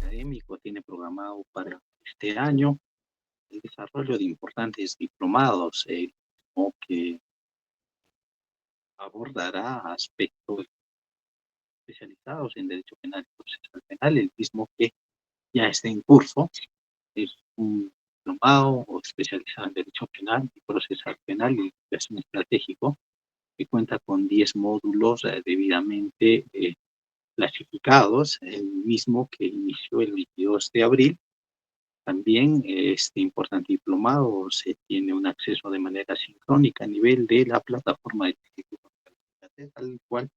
académico tiene programado para este año el desarrollo de importantes diplomados, como que abordará aspectos especializados en Derecho Penal y Procesal Penal, el mismo que ya está en curso. Es un diplomado o especializado en Derecho Penal y Procesal Penal y Investigación Estratégico, que cuenta con 10 módulos debidamente clasificados, el mismo que inició el 22 de abril. También este importante diplomado se tiene un acceso de manera sincrónica a nivel de la plataforma del Instituto, al cual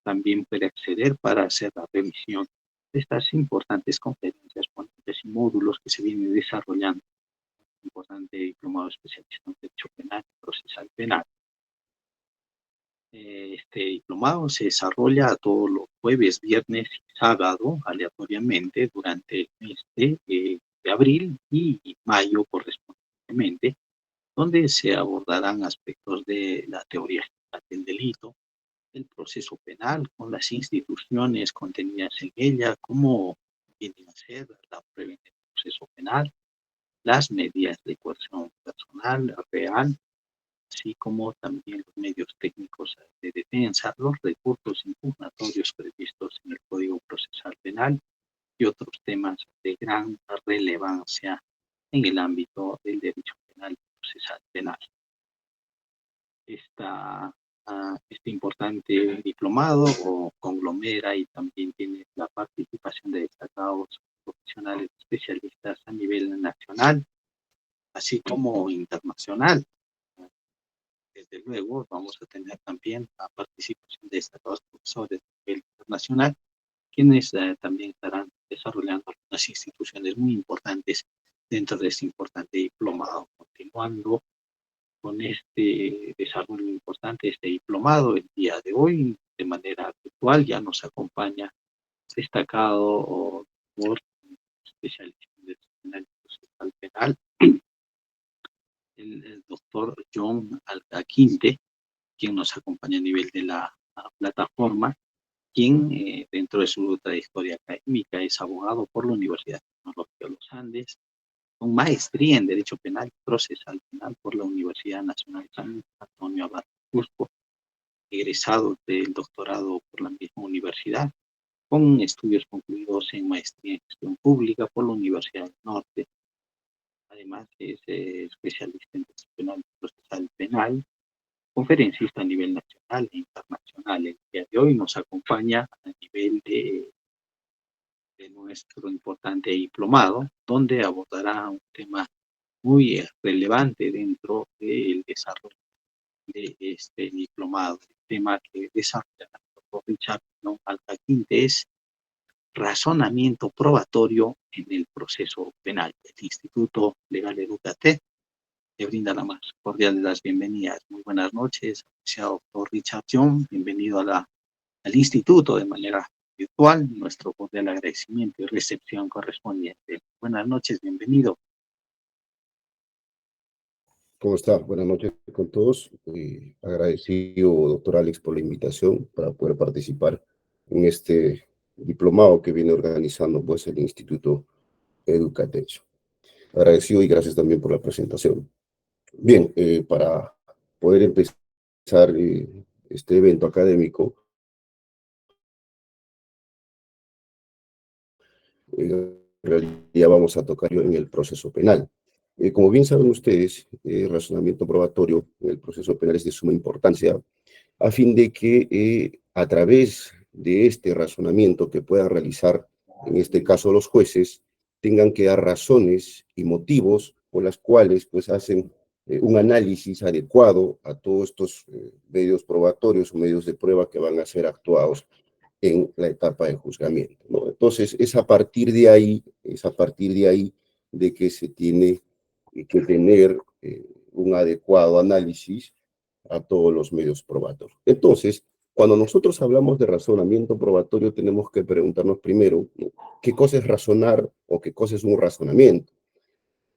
también puede acceder para hacer la revisión de estas importantes conferencias, ponencias y módulos que se vienen desarrollando. Un importante diplomado especializado en Derecho Penal y Procesal Penal. Este diplomado se desarrolla todos los jueves, viernes y sábado, aleatoriamente, durante el mes de abril y mayo correspondientemente, donde se abordarán aspectos de la teoría general del delito, el proceso penal con las instituciones contenidas en ella, cómo viene a ser la prevención del proceso penal, las medidas de coerción personal real, así como también los medios técnicos de defensa, los recursos impugnatorios previstos en el Código Procesal Penal y otros temas de gran relevancia en el ámbito del derecho penal y procesal penal. Este importante diplomado o conglomera y también tiene la participación de destacados profesionales especialistas a nivel nacional, así como internacional. Desde luego, vamos a tener también la participación de destacados profesores a nivel internacional, quienes también estarán desarrollando algunas instituciones muy importantes dentro de este importante diplomado. Continuando con este desarrollo importante, este diplomado, el día de hoy, de manera virtual, ya nos acompaña destacado por especialización de penal procesal penal, el doctor John Alcaquinte, quien nos acompaña a nivel de la plataforma, quien dentro de su trayectoria académica es abogado por la Universidad Tecnológica de los Andes, con maestría en Derecho Penal y Procesal Penal por la Universidad Nacional San Antonio Abad Cusco, egresado del doctorado por la misma universidad, con estudios concluidos en maestría en Gestión Pública por la Universidad del Norte. Además es especialista en Derecho Penal y Procesal Penal, conferencista a nivel nacional e internacional. El día de hoy nos acompaña a nivel de nuestro importante diplomado, donde abordará un tema muy relevante dentro del desarrollo de este diplomado. El tema que desarrolla el doctor Richard Alcaquinte es razonamiento probatorio en el proceso penal. El Instituto Legal Educate le brinda la más cordial de las bienvenidas. Muy buenas noches, apreciado doctor Richard John. Bienvenido al instituto de manera virtual. Nuestro cordial agradecimiento y recepción correspondiente. Buenas noches, bienvenido. ¿Cómo está? Buenas noches con todos. Agradecido, doctor Alex, por la invitación para poder participar en este diplomado que viene organizando pues, el Instituto Educatech. Agradecido y gracias también por la presentación. Bien, para poder empezar este evento académico, en realidad vamos a tocar en el proceso penal. Como bien saben ustedes, el razonamiento probatorio en el proceso penal es de suma importancia a fin de que a través de este razonamiento que puedan realizar, en este caso los jueces, tengan que dar razones y motivos por las cuales pues hacen un análisis adecuado a todos estos medios probatorios o medios de prueba que van a ser actuados en la etapa de juzgamiento, ¿no? Entonces, es a partir de ahí, de que se tiene que tener un adecuado análisis a todos los medios probatorios. Entonces, cuando nosotros hablamos de razonamiento probatorio, tenemos que preguntarnos primero, ¿no?, ¿qué cosa es razonar o qué cosa es un razonamiento?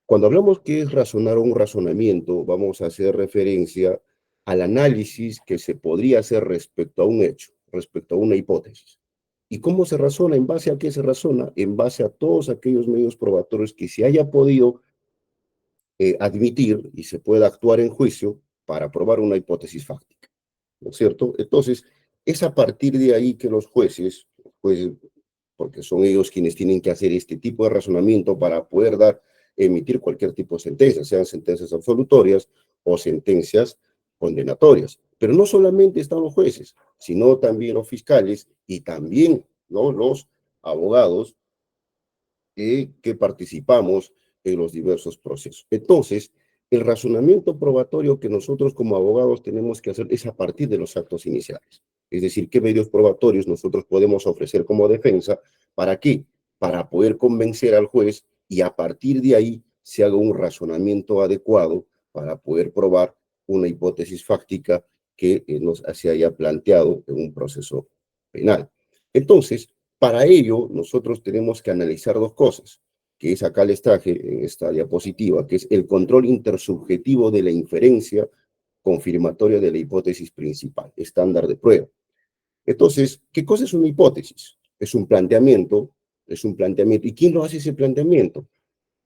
Cuando hablamos qué es razonar o un razonamiento, vamos a hacer referencia al análisis que se podría hacer respecto a un hecho, respecto a una hipótesis. ¿Y cómo se razona? ¿En base a qué se razona? En base a todos aquellos medios probatorios que se haya podido admitir y se pueda actuar en juicio para probar una hipótesis fáctica, ¿no es cierto? Entonces, es a partir de ahí que los jueces, pues, porque son ellos quienes tienen que hacer este tipo de razonamiento para poder emitir cualquier tipo de sentencia, sean sentencias absolutorias o sentencias condenatorias. Pero no solamente están los jueces, sino también los fiscales y también, ¿no?, los abogados que participamos en los diversos procesos. Entonces, el razonamiento probatorio que nosotros como abogados tenemos que hacer es a partir de los actos iniciales. Es decir, qué medios probatorios nosotros podemos ofrecer como defensa. ¿Para qué? Para poder convencer al juez y a partir de ahí se haga un razonamiento adecuado para poder probar una hipótesis fáctica que se haya planteado en un proceso penal. Entonces, para ello, nosotros tenemos que analizar dos cosas, que es acá les traje en esta diapositiva, que es el control intersubjetivo de la inferencia confirmatoria de la hipótesis principal, estándar de prueba. Entonces, ¿qué cosa es una hipótesis? Es un planteamiento, es un planteamiento. ¿Y quién lo hace ese planteamiento?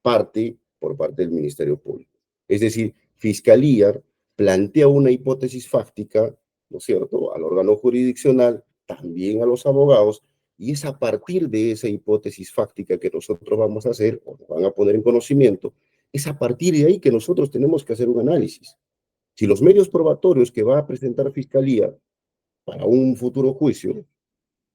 Por parte del Ministerio Público. Es decir, Fiscalía plantea una hipótesis fáctica, ¿no es cierto?, al órgano jurisdiccional, también a los abogados, y es a partir de esa hipótesis fáctica que nosotros vamos a hacer, o nos van a poner en conocimiento, es a partir de ahí que nosotros tenemos que hacer un análisis. Si los medios probatorios que va a presentar Fiscalía para un futuro juicio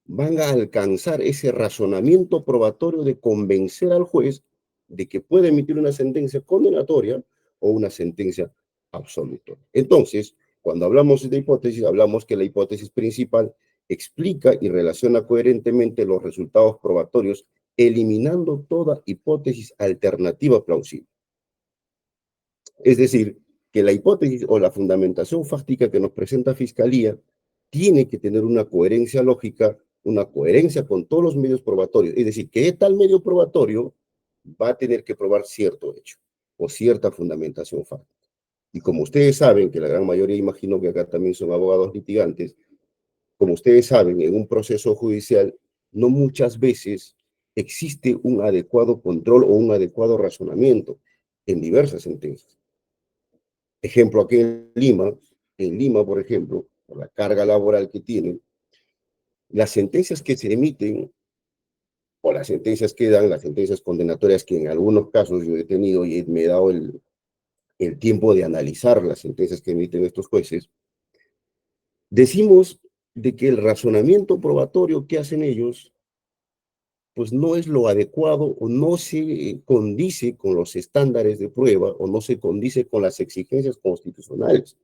van a alcanzar ese razonamiento probatorio de convencer al juez de que puede emitir una sentencia condenatoria o una sentencia absolutoria. Entonces, cuando hablamos de hipótesis, hablamos que la hipótesis principal explica y relaciona coherentemente los resultados probatorios, eliminando toda hipótesis alternativa plausible. Es decir, que la hipótesis o la fundamentación fáctica que nos presenta Fiscalía tiene que tener una coherencia lógica, una coherencia con todos los medios probatorios. Es decir, que tal medio probatorio va a tener que probar cierto hecho o cierta fundamentación fáctica. Y como ustedes saben, que la gran mayoría, imagino que acá también son abogados litigantes, como ustedes saben, en un proceso judicial no muchas veces existe un adecuado control o un adecuado razonamiento en diversas sentencias. Ejemplo, aquí en Lima, por ejemplo, por la carga laboral que tienen, las sentencias que se emiten o las sentencias que dan, las sentencias condenatorias que en algunos casos yo he tenido y me he dado el tiempo de analizar las sentencias que emiten estos jueces, decimos de que el razonamiento probatorio que hacen ellos pues no es lo adecuado o no se condice con los estándares de prueba o no se condice con las exigencias constitucionales.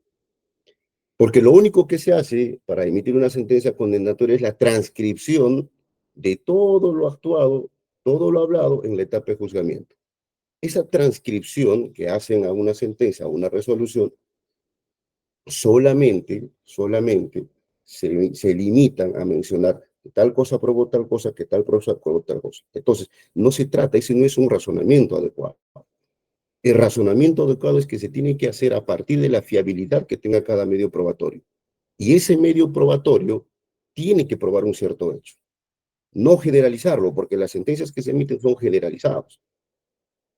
Porque lo único que se hace para emitir una sentencia condenatoria es la transcripción de todo lo actuado, todo lo hablado en la etapa de juzgamiento. Esa transcripción que hacen a una sentencia, a una resolución, solamente se limitan a mencionar que tal cosa probó tal cosa, que tal cosa probó tal cosa. Entonces, no se trata, ese no es un razonamiento adecuado. El razonamiento adecuado es que se tiene que hacer a partir de la fiabilidad que tenga cada medio probatorio. Y ese medio probatorio tiene que probar un cierto hecho. No generalizarlo, porque las sentencias que se emiten son generalizadas.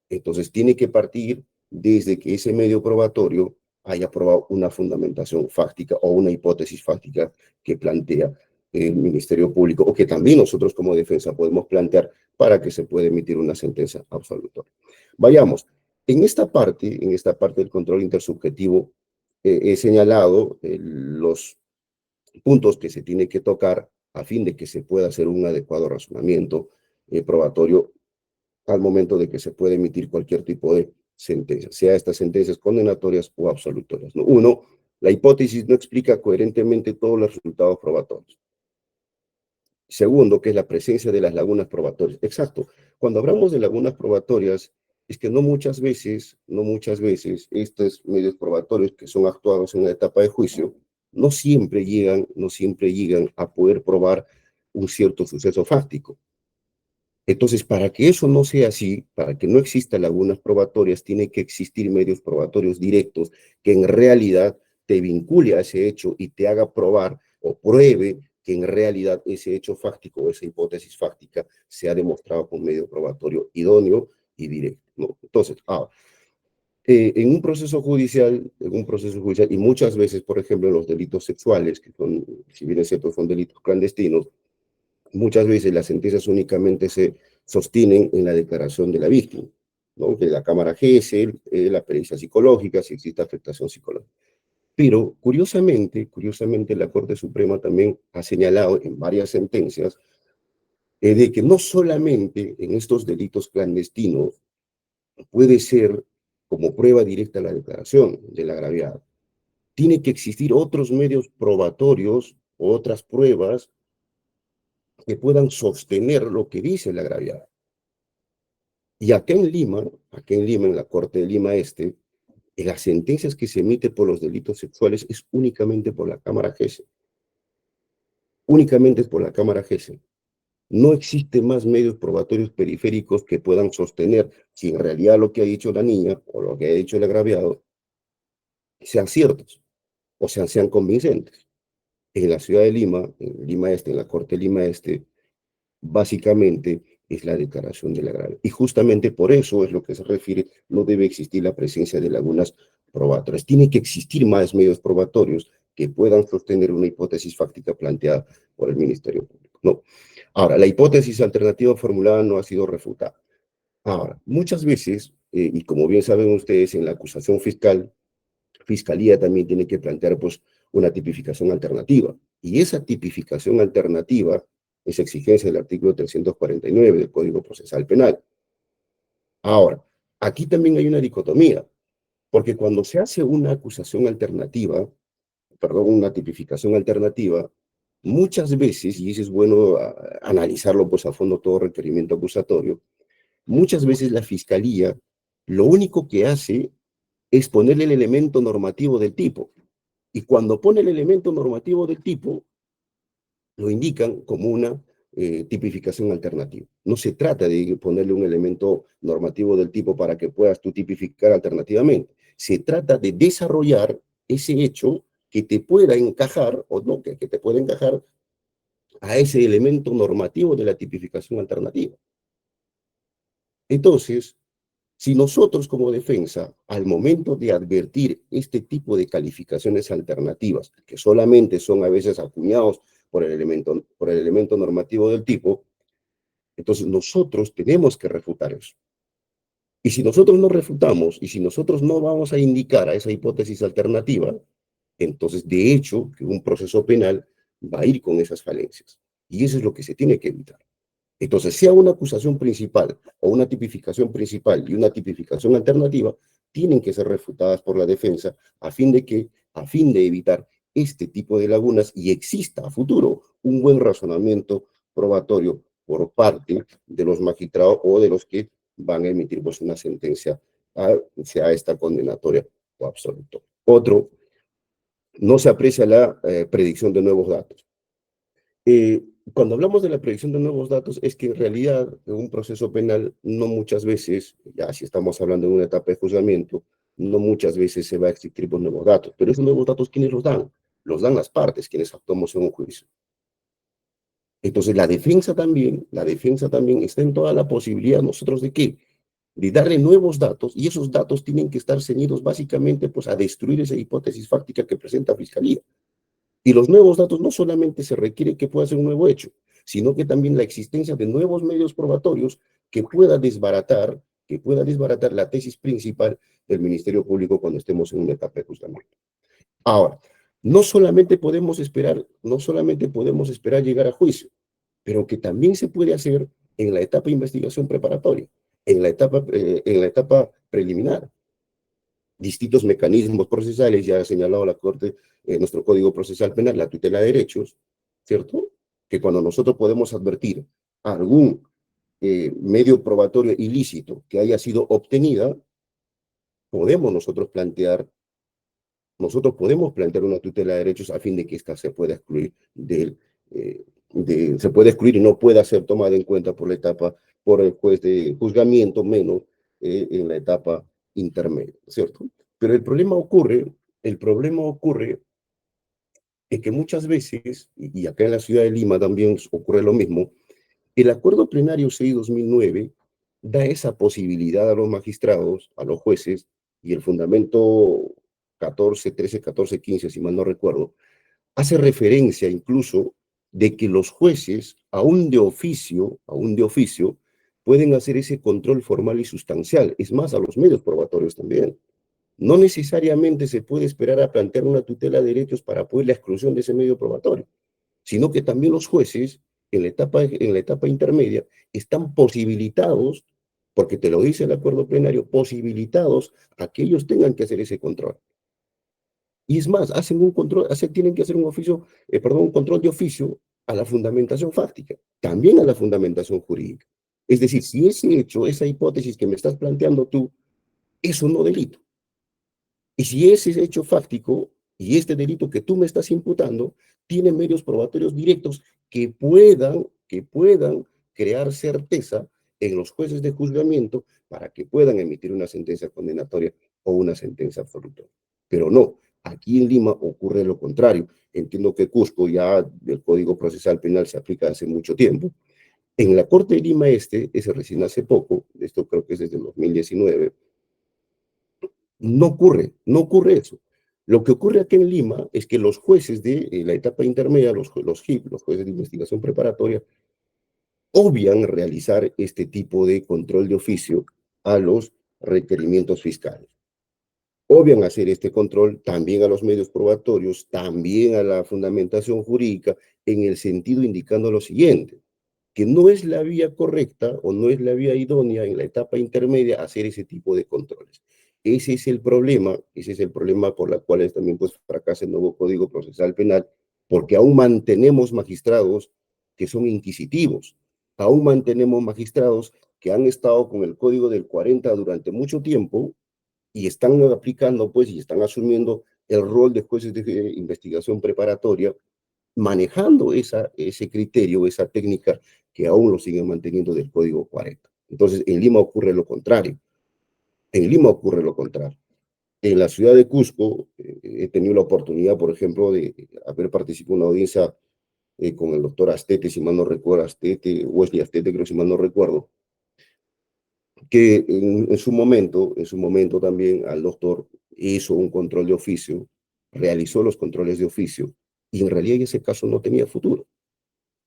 Entonces tiene que partir desde que ese medio probatorio haya probado una fundamentación fáctica o una hipótesis fáctica que plantea el Ministerio Público o que también nosotros como defensa podemos plantear para que se pueda emitir una sentencia absolutoria. Vayamos. En esta parte del control intersubjetivo, he señalado los puntos que se tiene que tocar a fin de que se pueda hacer un adecuado razonamiento probatorio al momento de que se puede emitir cualquier tipo de sentencia, sea estas sentencias condenatorias o absolutorias, ¿no? Uno, la hipótesis no explica coherentemente todos los resultados probatorios. Segundo, que es la presencia de las lagunas probatorias. Exacto. Cuando hablamos de lagunas probatorias, es que no muchas veces, estos medios probatorios que son actuados en la etapa de juicio, no siempre llegan a poder probar un cierto suceso fáctico. Entonces, para que eso no sea así, para que no exista lagunas probatorias, tiene que existir medios probatorios directos que en realidad te vincule a ese hecho y te haga probar o pruebe que en realidad ese hecho fáctico o esa hipótesis fáctica se ha demostrado con medio probatorio idóneo y directo, ¿no? Entonces, en un proceso judicial, y muchas veces, por ejemplo, en los delitos sexuales, que son, si bien es cierto, son delitos clandestinos, muchas veces las sentencias únicamente se sostienen en la declaración de la víctima, ¿no? De la cámara GESEL, la pericia psicológica, si existe afectación psicológica. Pero, curiosamente, la Corte Suprema también ha señalado en varias sentencias de que no solamente en estos delitos clandestinos puede ser como prueba directa la declaración del agraviado. Tiene que existir otros medios probatorios, otras pruebas que puedan sostener lo que dice el agraviado. Y acá en Lima, en la Corte de Lima Este, en las sentencias que se emiten por los delitos sexuales es únicamente por la Cámara GESE. Únicamente es por la Cámara GESE. No existen más medios probatorios periféricos que puedan sostener si en realidad lo que ha dicho la niña o lo que ha dicho el agraviado sean ciertos o sean convincentes. En la ciudad de Lima, en Lima Este, en la Corte de Lima Este, básicamente es la declaración del agravio. Y justamente por eso es lo que se refiere, no debe existir la presencia de lagunas probatorias. Tiene que existir más medios probatorios que puedan sostener una hipótesis fáctica planteada por el Ministerio Público. No. Ahora, la hipótesis alternativa formulada no ha sido refutada. Ahora, muchas veces, y como bien saben ustedes, en la acusación fiscal, Fiscalía también tiene que plantear pues, una tipificación alternativa. Y esa tipificación alternativa es exigencia del artículo 349 del Código Procesal Penal. Ahora, aquí también hay una dicotomía, porque cuando se hace una acusación alternativa, perdón, una tipificación alternativa, muchas veces, y eso es bueno analizarlo pues a fondo todo requerimiento acusatorio, muchas veces la Fiscalía lo único que hace es ponerle el elemento normativo del tipo. Y cuando pone el elemento normativo del tipo, lo indican como una tipificación alternativa. No se trata de ponerle un elemento normativo del tipo para que puedas tú tipificar alternativamente. Se trata de desarrollar ese hecho que te pueda encajar, o no, que te pueda encajar a ese elemento normativo de la tipificación alternativa. Entonces, si nosotros como defensa, al momento de advertir este tipo de calificaciones alternativas, que solamente son a veces acuñados por el elemento normativo del tipo, entonces nosotros tenemos que refutar eso. Y si nosotros no refutamos, y si nosotros no vamos a indicar a esa hipótesis alternativa, entonces de hecho que un proceso penal va a ir con esas falencias. Y eso es lo que se tiene que evitar. Entonces, sea una acusación principal o una tipificación principal y una tipificación alternativa, tienen que ser refutadas por la defensa a fin de evitar este tipo de lagunas y exista a futuro un buen razonamiento probatorio por parte de los magistrados o de los que van a emitir pues, una sentencia, sea esta condenatoria o absolutoria. Otro, no se aprecia la predicción de nuevos datos. Cuando hablamos de la predicción de nuevos datos, es que en realidad en un proceso penal no muchas veces, ya si estamos hablando de una etapa de juzgamiento, no muchas veces se va a existir por nuevos datos. Pero esos nuevos datos, ¿quiénes los dan? Los dan las partes, quienes actuamos en un juicio. Entonces la defensa también está en toda la posibilidad nosotros de qué? De darle nuevos datos, y esos datos tienen que estar ceñidos básicamente pues, a destruir esa hipótesis fáctica que presenta Fiscalía. Y los nuevos datos no solamente se requiere que pueda ser un nuevo hecho, sino que también la existencia de nuevos medios probatorios que pueda desbaratar la tesis principal del Ministerio Público cuando estemos en una etapa de juzgamiento. Ahora, no solamente podemos esperar llegar a juicio, pero que también se puede hacer en la etapa de investigación preparatoria, en la etapa preliminar. Distintos mecanismos procesales, ya ha señalado la Corte, nuestro Código Procesal Penal, la tutela de derechos, ¿cierto? Que cuando nosotros podemos advertir algún medio probatorio ilícito que haya sido obtenida, podemos nosotros podemos plantear una tutela de derechos a fin de que ésta se pueda excluir se pueda excluir y no pueda ser tomada en cuenta por el juez de juzgamiento, menos en la etapa intermedia, ¿cierto? Pero el problema ocurre en que muchas veces, y acá en la ciudad de Lima también ocurre lo mismo, el acuerdo plenario 6/2009 da esa posibilidad a los magistrados, a los jueces, y el fundamento 14, 13, 14, 15, si mal no recuerdo, hace referencia incluso de que los jueces, aún de oficio, pueden hacer ese control formal y sustancial. Es más, a los medios probatorios también. No necesariamente se puede esperar a plantear una tutela de derechos para poder la exclusión de ese medio probatorio, sino que también los jueces en la etapa intermedia están posibilitados, porque te lo dice el acuerdo plenario, posibilitados a que ellos tengan que hacer ese control. Y es más, hacen un control, tienen que hacer un oficio, perdón, un control de oficio a la fundamentación fáctica, también a la fundamentación jurídica. Es decir, si ese hecho, esa hipótesis que me estás planteando tú, es un no delito. Y si ese hecho fáctico y este delito que tú me estás imputando tiene medios probatorios directos que puedan crear certeza en los jueces de juzgamiento para que puedan emitir una sentencia condenatoria o una sentencia absolutoria. Pero no, aquí en Lima ocurre lo contrario. Entiendo que Cusco ya el Código Procesal Penal se aplica hace mucho tiempo. En la Corte de Lima ese recién hace poco, esto creo que es desde el 2019, no ocurre eso. Lo que ocurre aquí en Lima es que los jueces de la etapa intermedia, los JIP, los jueces de investigación preparatoria, obvian realizar este tipo de control de oficio a los requerimientos fiscales. Obvian hacer este control también a los medios probatorios, también a la fundamentación jurídica, en el sentido indicando lo siguiente, que no es la vía correcta o no es la vía idónea en la etapa intermedia hacer ese tipo de controles. Ese es el problema por la cual también pues fracasa el nuevo Código Procesal Penal, porque aún mantenemos magistrados que son inquisitivos, aún mantenemos magistrados que han estado con el Código del 40 durante mucho tiempo y están aplicando pues y están asumiendo el rol de jueces de investigación preparatoria manejando ese criterio, esa técnica que aún lo siguen manteniendo del Código 40. Entonces, en Lima ocurre lo contrario. En Lima ocurre lo contrario. En la ciudad de Cusco he tenido la oportunidad, por ejemplo, de haber participado en una audiencia con el doctor Astete, si mal no recuerdo, Wesley Astete, creo si mal no recuerdo, que en su momento también al doctor hizo un control de oficio, realizó los controles de oficio, y en realidad en ese caso no tenía futuro.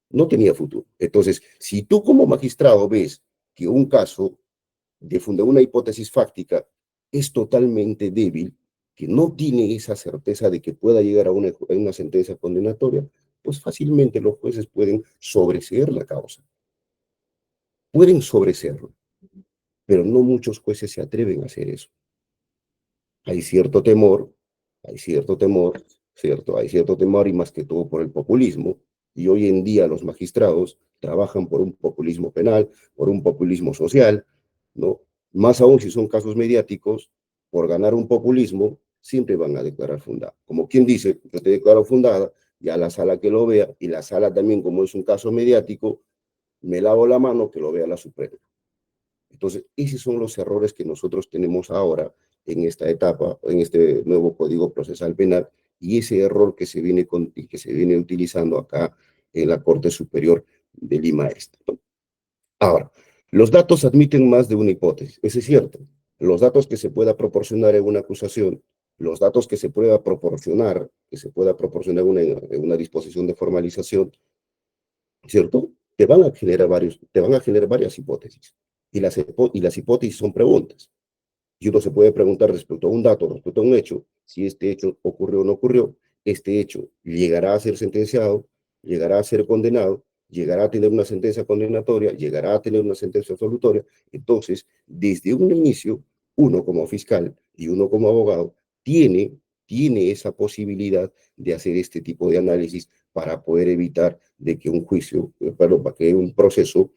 No tenía futuro. Entonces, si tú como magistrado ves que un caso de una hipótesis fáctica es totalmente débil, que no tiene esa certeza de que pueda llegar a una sentencia condenatoria, pues fácilmente los jueces pueden sobreseer la causa. Pueden sobreseerlo, pero no muchos jueces se atreven a hacer eso. Hay cierto temor, hay cierto temor, ¿cierto? Hay cierto temor y más que todo por el populismo. Y hoy en día los magistrados trabajan por un populismo penal, por un populismo social, ¿no? Más aún si son casos mediáticos, por ganar un populismo, siempre van a declarar fundada. Como quien dice, yo te declaro fundada, ya la sala que lo vea, y la sala también, como es un caso mediático, me lavo la mano que lo vea la Suprema. Entonces, esos son los errores que nosotros tenemos ahora en esta etapa, en este nuevo Código Procesal Penal, y ese error que se viene utilizando acá en la Corte Superior de Lima Este, ¿no? Ahora, los datos admiten más de una hipótesis, eso es cierto. Los datos que se pueda proporcionar en una acusación, los datos que se pueda proporcionar en una disposición de formalización, ¿cierto? Te van a generar varias hipótesis. Y las hipótesis son preguntas. Y uno se puede preguntar respecto a un dato, respecto a un hecho, si este hecho ocurrió o no ocurrió, este hecho llegará a ser sentenciado, llegará a ser condenado, llegará a tener una sentencia condenatoria, llegará a tener una sentencia absolutoria. Entonces, desde un inicio, uno como fiscal y uno como abogado tiene esa posibilidad de hacer este tipo de análisis para poder evitar de que un juicio, para que un proceso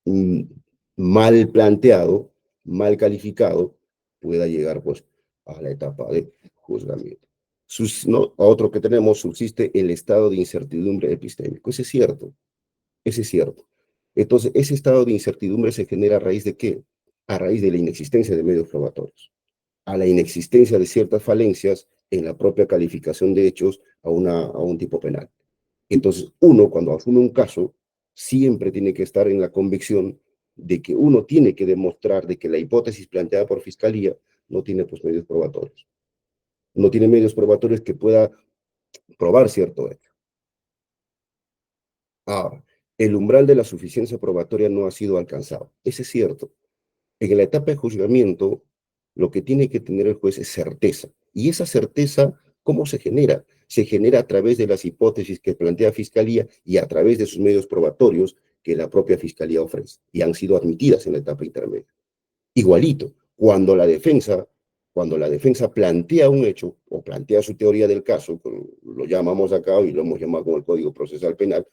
mm, mal planteado, mal calificado, pueda llegar pues a la etapa de juzgamiento. No, a otro que tenemos, subsiste el estado de incertidumbre epistémico. Ese es cierto, ese es cierto. Entonces, ese estado de incertidumbre se genera a raíz de ¿qué? A raíz de la inexistencia de medios probatorios, a la inexistencia de ciertas falencias en la propia calificación de hechos a un tipo penal. Entonces, uno, cuando asume un caso, siempre tiene que estar en la convicción de que uno tiene que demostrar de que la hipótesis planteada por Fiscalía no tiene pues, medios probatorios. No tiene medios probatorios que pueda probar cierto hecho. Ahora, el umbral de la suficiencia probatoria no ha sido alcanzado. Ese es cierto. En la etapa de juzgamiento, lo que tiene que tener el juez es certeza. Y esa certeza, ¿cómo se genera? Se genera a través de las hipótesis que plantea Fiscalía y a través de sus medios probatorios que la propia Fiscalía ofrece y han sido admitidas en la etapa intermedia. Igualito, cuando la defensa plantea un hecho o plantea su teoría del caso, lo llamamos acá y lo hemos llamado con el Código Procesal Penal,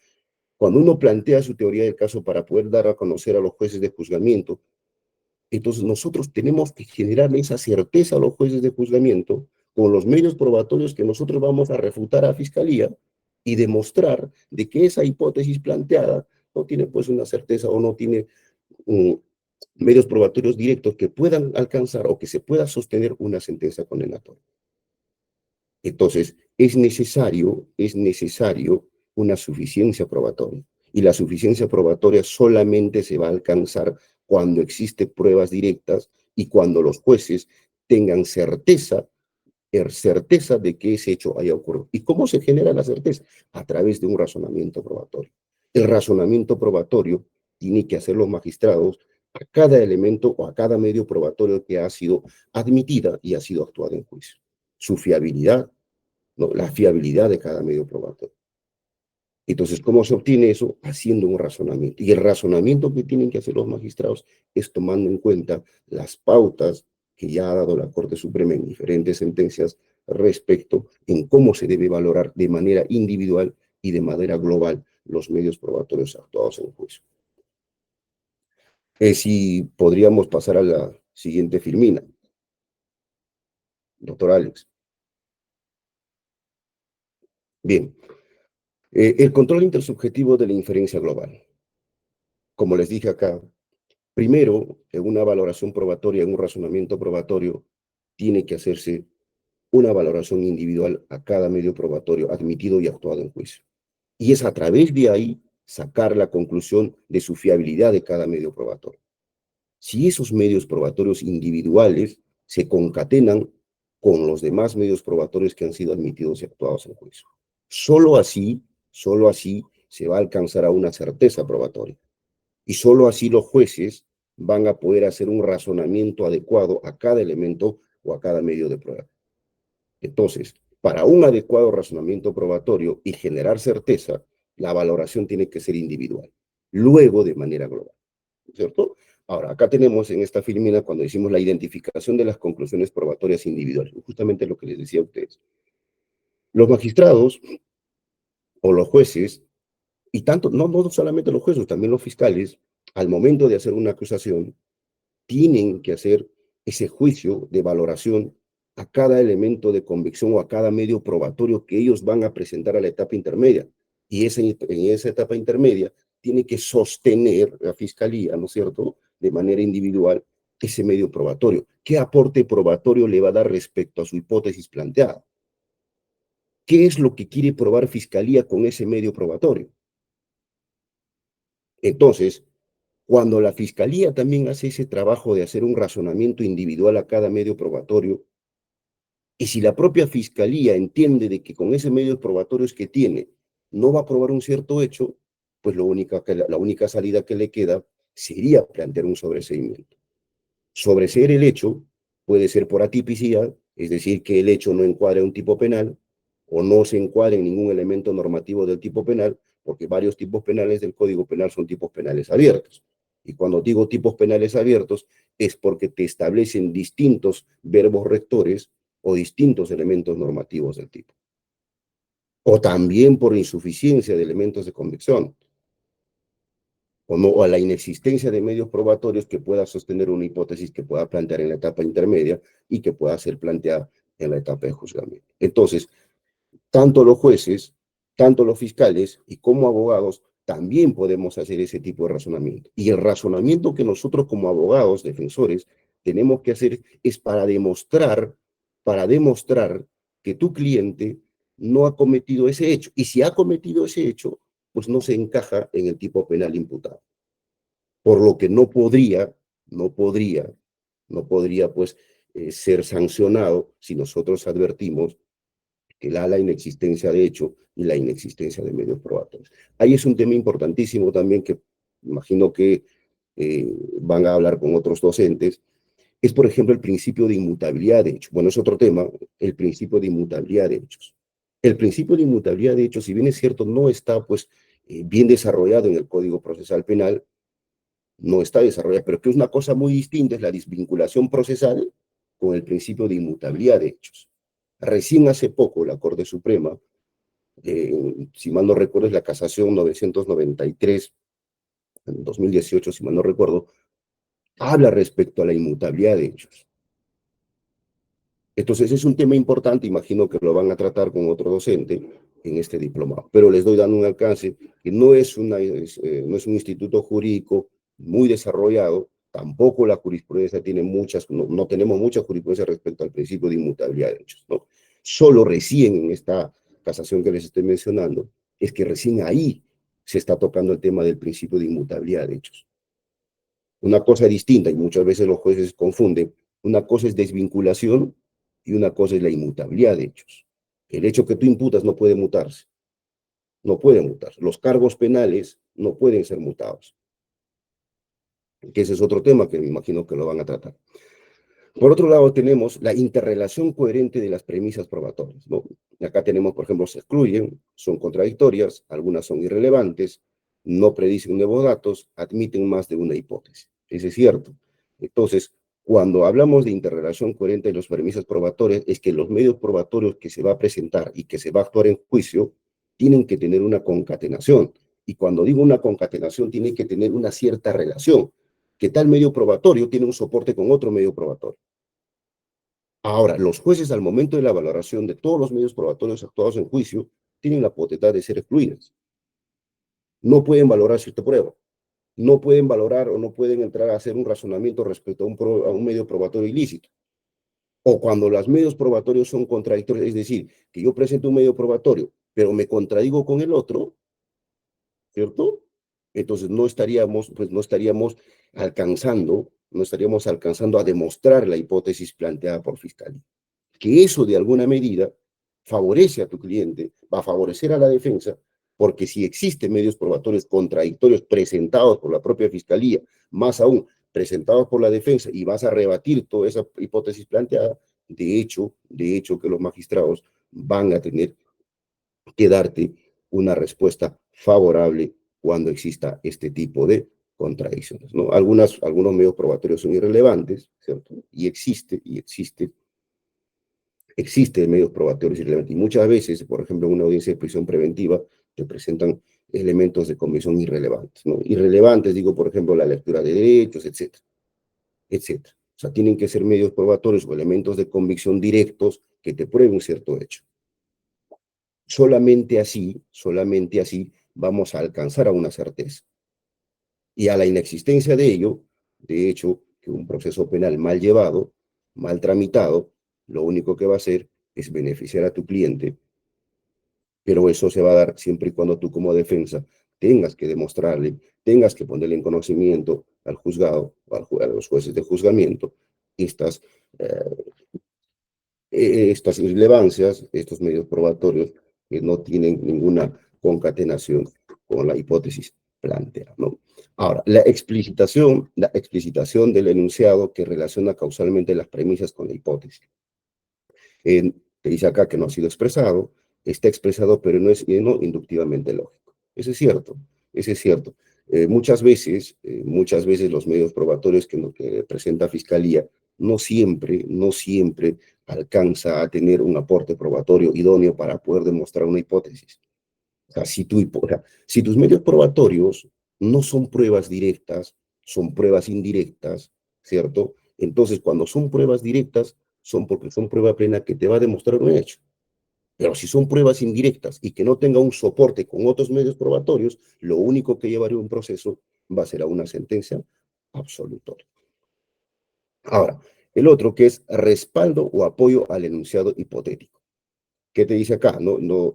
cuando uno plantea su teoría del caso para poder dar a conocer a los jueces de juzgamiento, entonces nosotros tenemos que generar esa certeza a los jueces de juzgamiento con los medios probatorios que nosotros vamos a refutar a Fiscalía y demostrar de que esa hipótesis planteada no tiene pues una certeza o no tiene medios probatorios directos que puedan alcanzar o que se pueda sostener una sentencia condenatoria. Entonces, es necesario una suficiencia probatoria. Y la suficiencia probatoria solamente se va a alcanzar cuando existen pruebas directas y cuando los jueces tengan certeza de que ese hecho haya ocurrido. ¿Y cómo se genera la certeza? A través de un razonamiento probatorio. El razonamiento probatorio tiene que hacer los magistrados a cada elemento o a cada medio probatorio que ha sido admitida y ha sido actuado en juicio. Su fiabilidad, ¿no? La fiabilidad de cada medio probatorio. Entonces, ¿cómo se obtiene eso? Haciendo un razonamiento. Y el razonamiento que tienen que hacer los magistrados es tomando en cuenta las pautas que ya ha dado la Corte Suprema en diferentes sentencias respecto en cómo se debe valorar de manera individual y de manera global los medios probatorios actuados en juicio. Si podríamos pasar a la siguiente filmina. Doctor Alex. Bien. El control intersubjetivo de la inferencia global. Como les dije acá, primero, en una valoración probatoria, en un razonamiento probatorio, tiene que hacerse una valoración individual a cada medio probatorio admitido y actuado en juicio. Y es a través de ahí sacar la conclusión de su fiabilidad de cada medio probatorio. Si esos medios probatorios individuales se concatenan con los demás medios probatorios que han sido admitidos y actuados en juicio. Solo así se va a alcanzar a una certeza probatoria. Y solo así los jueces van a poder hacer un razonamiento adecuado a cada elemento o a cada medio de prueba. Entonces, para un adecuado razonamiento probatorio y generar certeza, la valoración tiene que ser individual, luego de manera global, ¿cierto? Ahora, acá tenemos en esta filmina cuando hicimos la identificación de las conclusiones probatorias individuales, justamente lo que les decía a ustedes. Los magistrados o los jueces, y tanto, no solamente los jueces, también los fiscales, al momento de hacer una acusación, tienen que hacer ese juicio de valoración a cada elemento de convicción o a cada medio probatorio que ellos van a presentar a la etapa intermedia. Y en esa etapa intermedia tiene que sostener la fiscalía, ¿no es cierto?, de manera individual, ese medio probatorio. ¿Qué aporte probatorio le va a dar respecto a su hipótesis planteada? ¿Qué es lo que quiere probar fiscalía con ese medio probatorio? Entonces, cuando la fiscalía también hace ese trabajo de hacer un razonamiento individual a cada medio probatorio, y si la propia fiscalía entiende de que con ese medio probatorio que tiene no va a probar un cierto hecho, pues la única salida que le queda sería plantear un sobreseimiento. Sobreseer el hecho puede ser por atipicidad, es decir, que el hecho no encuadre un tipo penal o no se encuadre en ningún elemento normativo del tipo penal, porque varios tipos penales del Código Penal son tipos penales abiertos. Y cuando digo tipos penales abiertos es porque te establecen distintos verbos rectores o distintos elementos normativos del tipo. O también por insuficiencia de elementos de convicción o a la inexistencia de medios probatorios que pueda sostener una hipótesis que pueda plantear en la etapa intermedia y que pueda ser planteada en la etapa de juzgamiento. Entonces, tanto los jueces, tanto los fiscales y como abogados también podemos hacer ese tipo de razonamiento. Y el razonamiento que nosotros como abogados, defensores, tenemos que hacer es para demostrar que tu cliente no ha cometido ese hecho. Y si ha cometido ese hecho, pues no se encaja en el tipo penal imputado. Por lo que no podría, pues, ser sancionado si nosotros advertimos que la inexistencia de hecho y la inexistencia de medios probatorios. Ahí es un tema importantísimo también que imagino que van a hablar con otros docentes, es, por ejemplo, el principio de inmutabilidad de hechos. Bueno, es otro tema, el principio de inmutabilidad de hechos. El principio de inmutabilidad de hechos, si bien es cierto, no está pues bien desarrollado en el Código Procesal Penal, no está desarrollado, pero que es una cosa muy distinta, es la desvinculación procesal con el principio de inmutabilidad de hechos. Recién hace poco la Corte Suprema, si mal no recuerdo, es la casación 993, en 2018, si mal no recuerdo, habla respecto a la inmutabilidad de hechos. Entonces es un tema importante, imagino que lo van a tratar con otro docente en este diplomado, pero les doy dando un alcance que no es un instituto jurídico muy desarrollado, tampoco la jurisprudencia tiene no tenemos mucha jurisprudencia respecto al principio de inmutabilidad de hechos, ¿no? Solo recién en esta casación que les estoy mencionando, es que recién ahí se está tocando el tema del principio de inmutabilidad de hechos. Una cosa distinta, y muchas veces los jueces confunden, una cosa es desvinculación y una cosa es la inmutabilidad de hechos. El hecho que tú imputas no puede mutarse, no puede mutarse. Los cargos penales no pueden ser mutados. Que ese es otro tema que me imagino que lo van a tratar. Por otro lado, tenemos la interrelación coherente de las premisas probatorias, ¿no? Acá tenemos, por ejemplo, se excluyen, son contradictorias, algunas son irrelevantes, no predicen nuevos datos, admiten más de una hipótesis. Eso es cierto. Entonces, cuando hablamos de interrelación coherente de las premisas probatorias, es que los medios probatorios que se va a presentar y que se va a actuar en juicio tienen que tener una concatenación. Y cuando digo una concatenación, tiene que tener una cierta relación, que tal medio probatorio tiene un soporte con otro medio probatorio. Ahora, los jueces al momento de la valoración de todos los medios probatorios actuados en juicio tienen la potestad de ser excluidos. No pueden valorar cierta prueba. No pueden valorar o no pueden entrar a hacer un razonamiento respecto a un medio probatorio ilícito. O cuando los medios probatorios son contradictorios, es decir, que yo presento un medio probatorio, pero me contradigo con el otro, ¿cierto? Entonces pues no estaríamos alcanzando a demostrar la hipótesis planteada por fiscalía. Que eso de alguna medida favorece a tu cliente, va a favorecer a la defensa, porque si existen medios probatorios contradictorios presentados por la propia fiscalía, más aún presentados por la defensa, y vas a rebatir toda esa hipótesis planteada, de hecho que los magistrados van a tener que darte una respuesta favorable cuando exista este tipo de contradicciones, ¿no? Algunos medios probatorios son irrelevantes, ¿cierto? Existen medios probatorios irrelevantes. Y muchas veces, por ejemplo, en una audiencia de prisión preventiva, te presentan elementos de convicción irrelevantes, ¿no? Irrelevantes, digo, por ejemplo, la lectura de derechos, etcétera, etcétera. O sea, tienen que ser medios probatorios o elementos de convicción directos que te prueben un cierto hecho. Solamente así vamos a alcanzar a una certeza. Y a la inexistencia de ello, de hecho, que un proceso penal mal llevado, mal tramitado, lo único que va a hacer es beneficiar a tu cliente, pero eso se va a dar siempre y cuando tú como defensa tengas que demostrarle, tengas que ponerle en conocimiento al juzgado, a los jueces de juzgamiento, estas, eh, estas irrelevancias, estos medios probatorios que no tienen ninguna concatenación con la hipótesis planteada, ¿no? Ahora, la explicitación del enunciado que relaciona causalmente las premisas con la hipótesis. Te dice acá que no ha sido expresado, está expresado, pero no es no inductivamente lógico. Eso es cierto, eso es cierto. Muchas veces los medios probatorios que presenta Fiscalía no siempre alcanza a tener un aporte probatorio idóneo para poder demostrar una hipótesis. O sea, si tus medios probatorios no son pruebas directas, son pruebas indirectas, ¿cierto? Entonces, cuando son pruebas directas, son porque son prueba plena que te va a demostrar un hecho. Pero si son pruebas indirectas y que no tenga un soporte con otros medios probatorios, lo único que llevará un proceso va a ser a una sentencia absolutoria. Ahora, el otro que es respaldo o apoyo al enunciado hipotético. ¿Qué te dice acá? No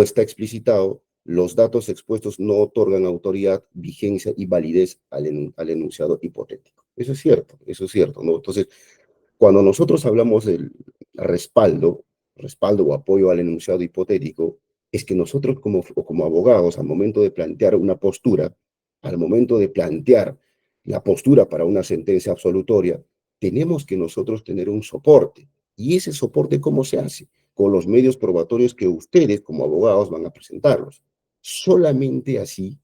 está explicitado, los datos expuestos no otorgan autoridad, vigencia y validez al enunciado hipotético. Eso es cierto, eso es cierto, ¿no? Entonces, cuando nosotros hablamos del respaldo o apoyo al enunciado hipotético, es que nosotros como abogados, al momento de plantear una postura, al momento de plantear la postura para una sentencia absolutoria, tenemos que nosotros tener un soporte. ¿Y ese soporte cómo se hace? Con los medios probatorios que ustedes como abogados van a presentarlos. Solamente así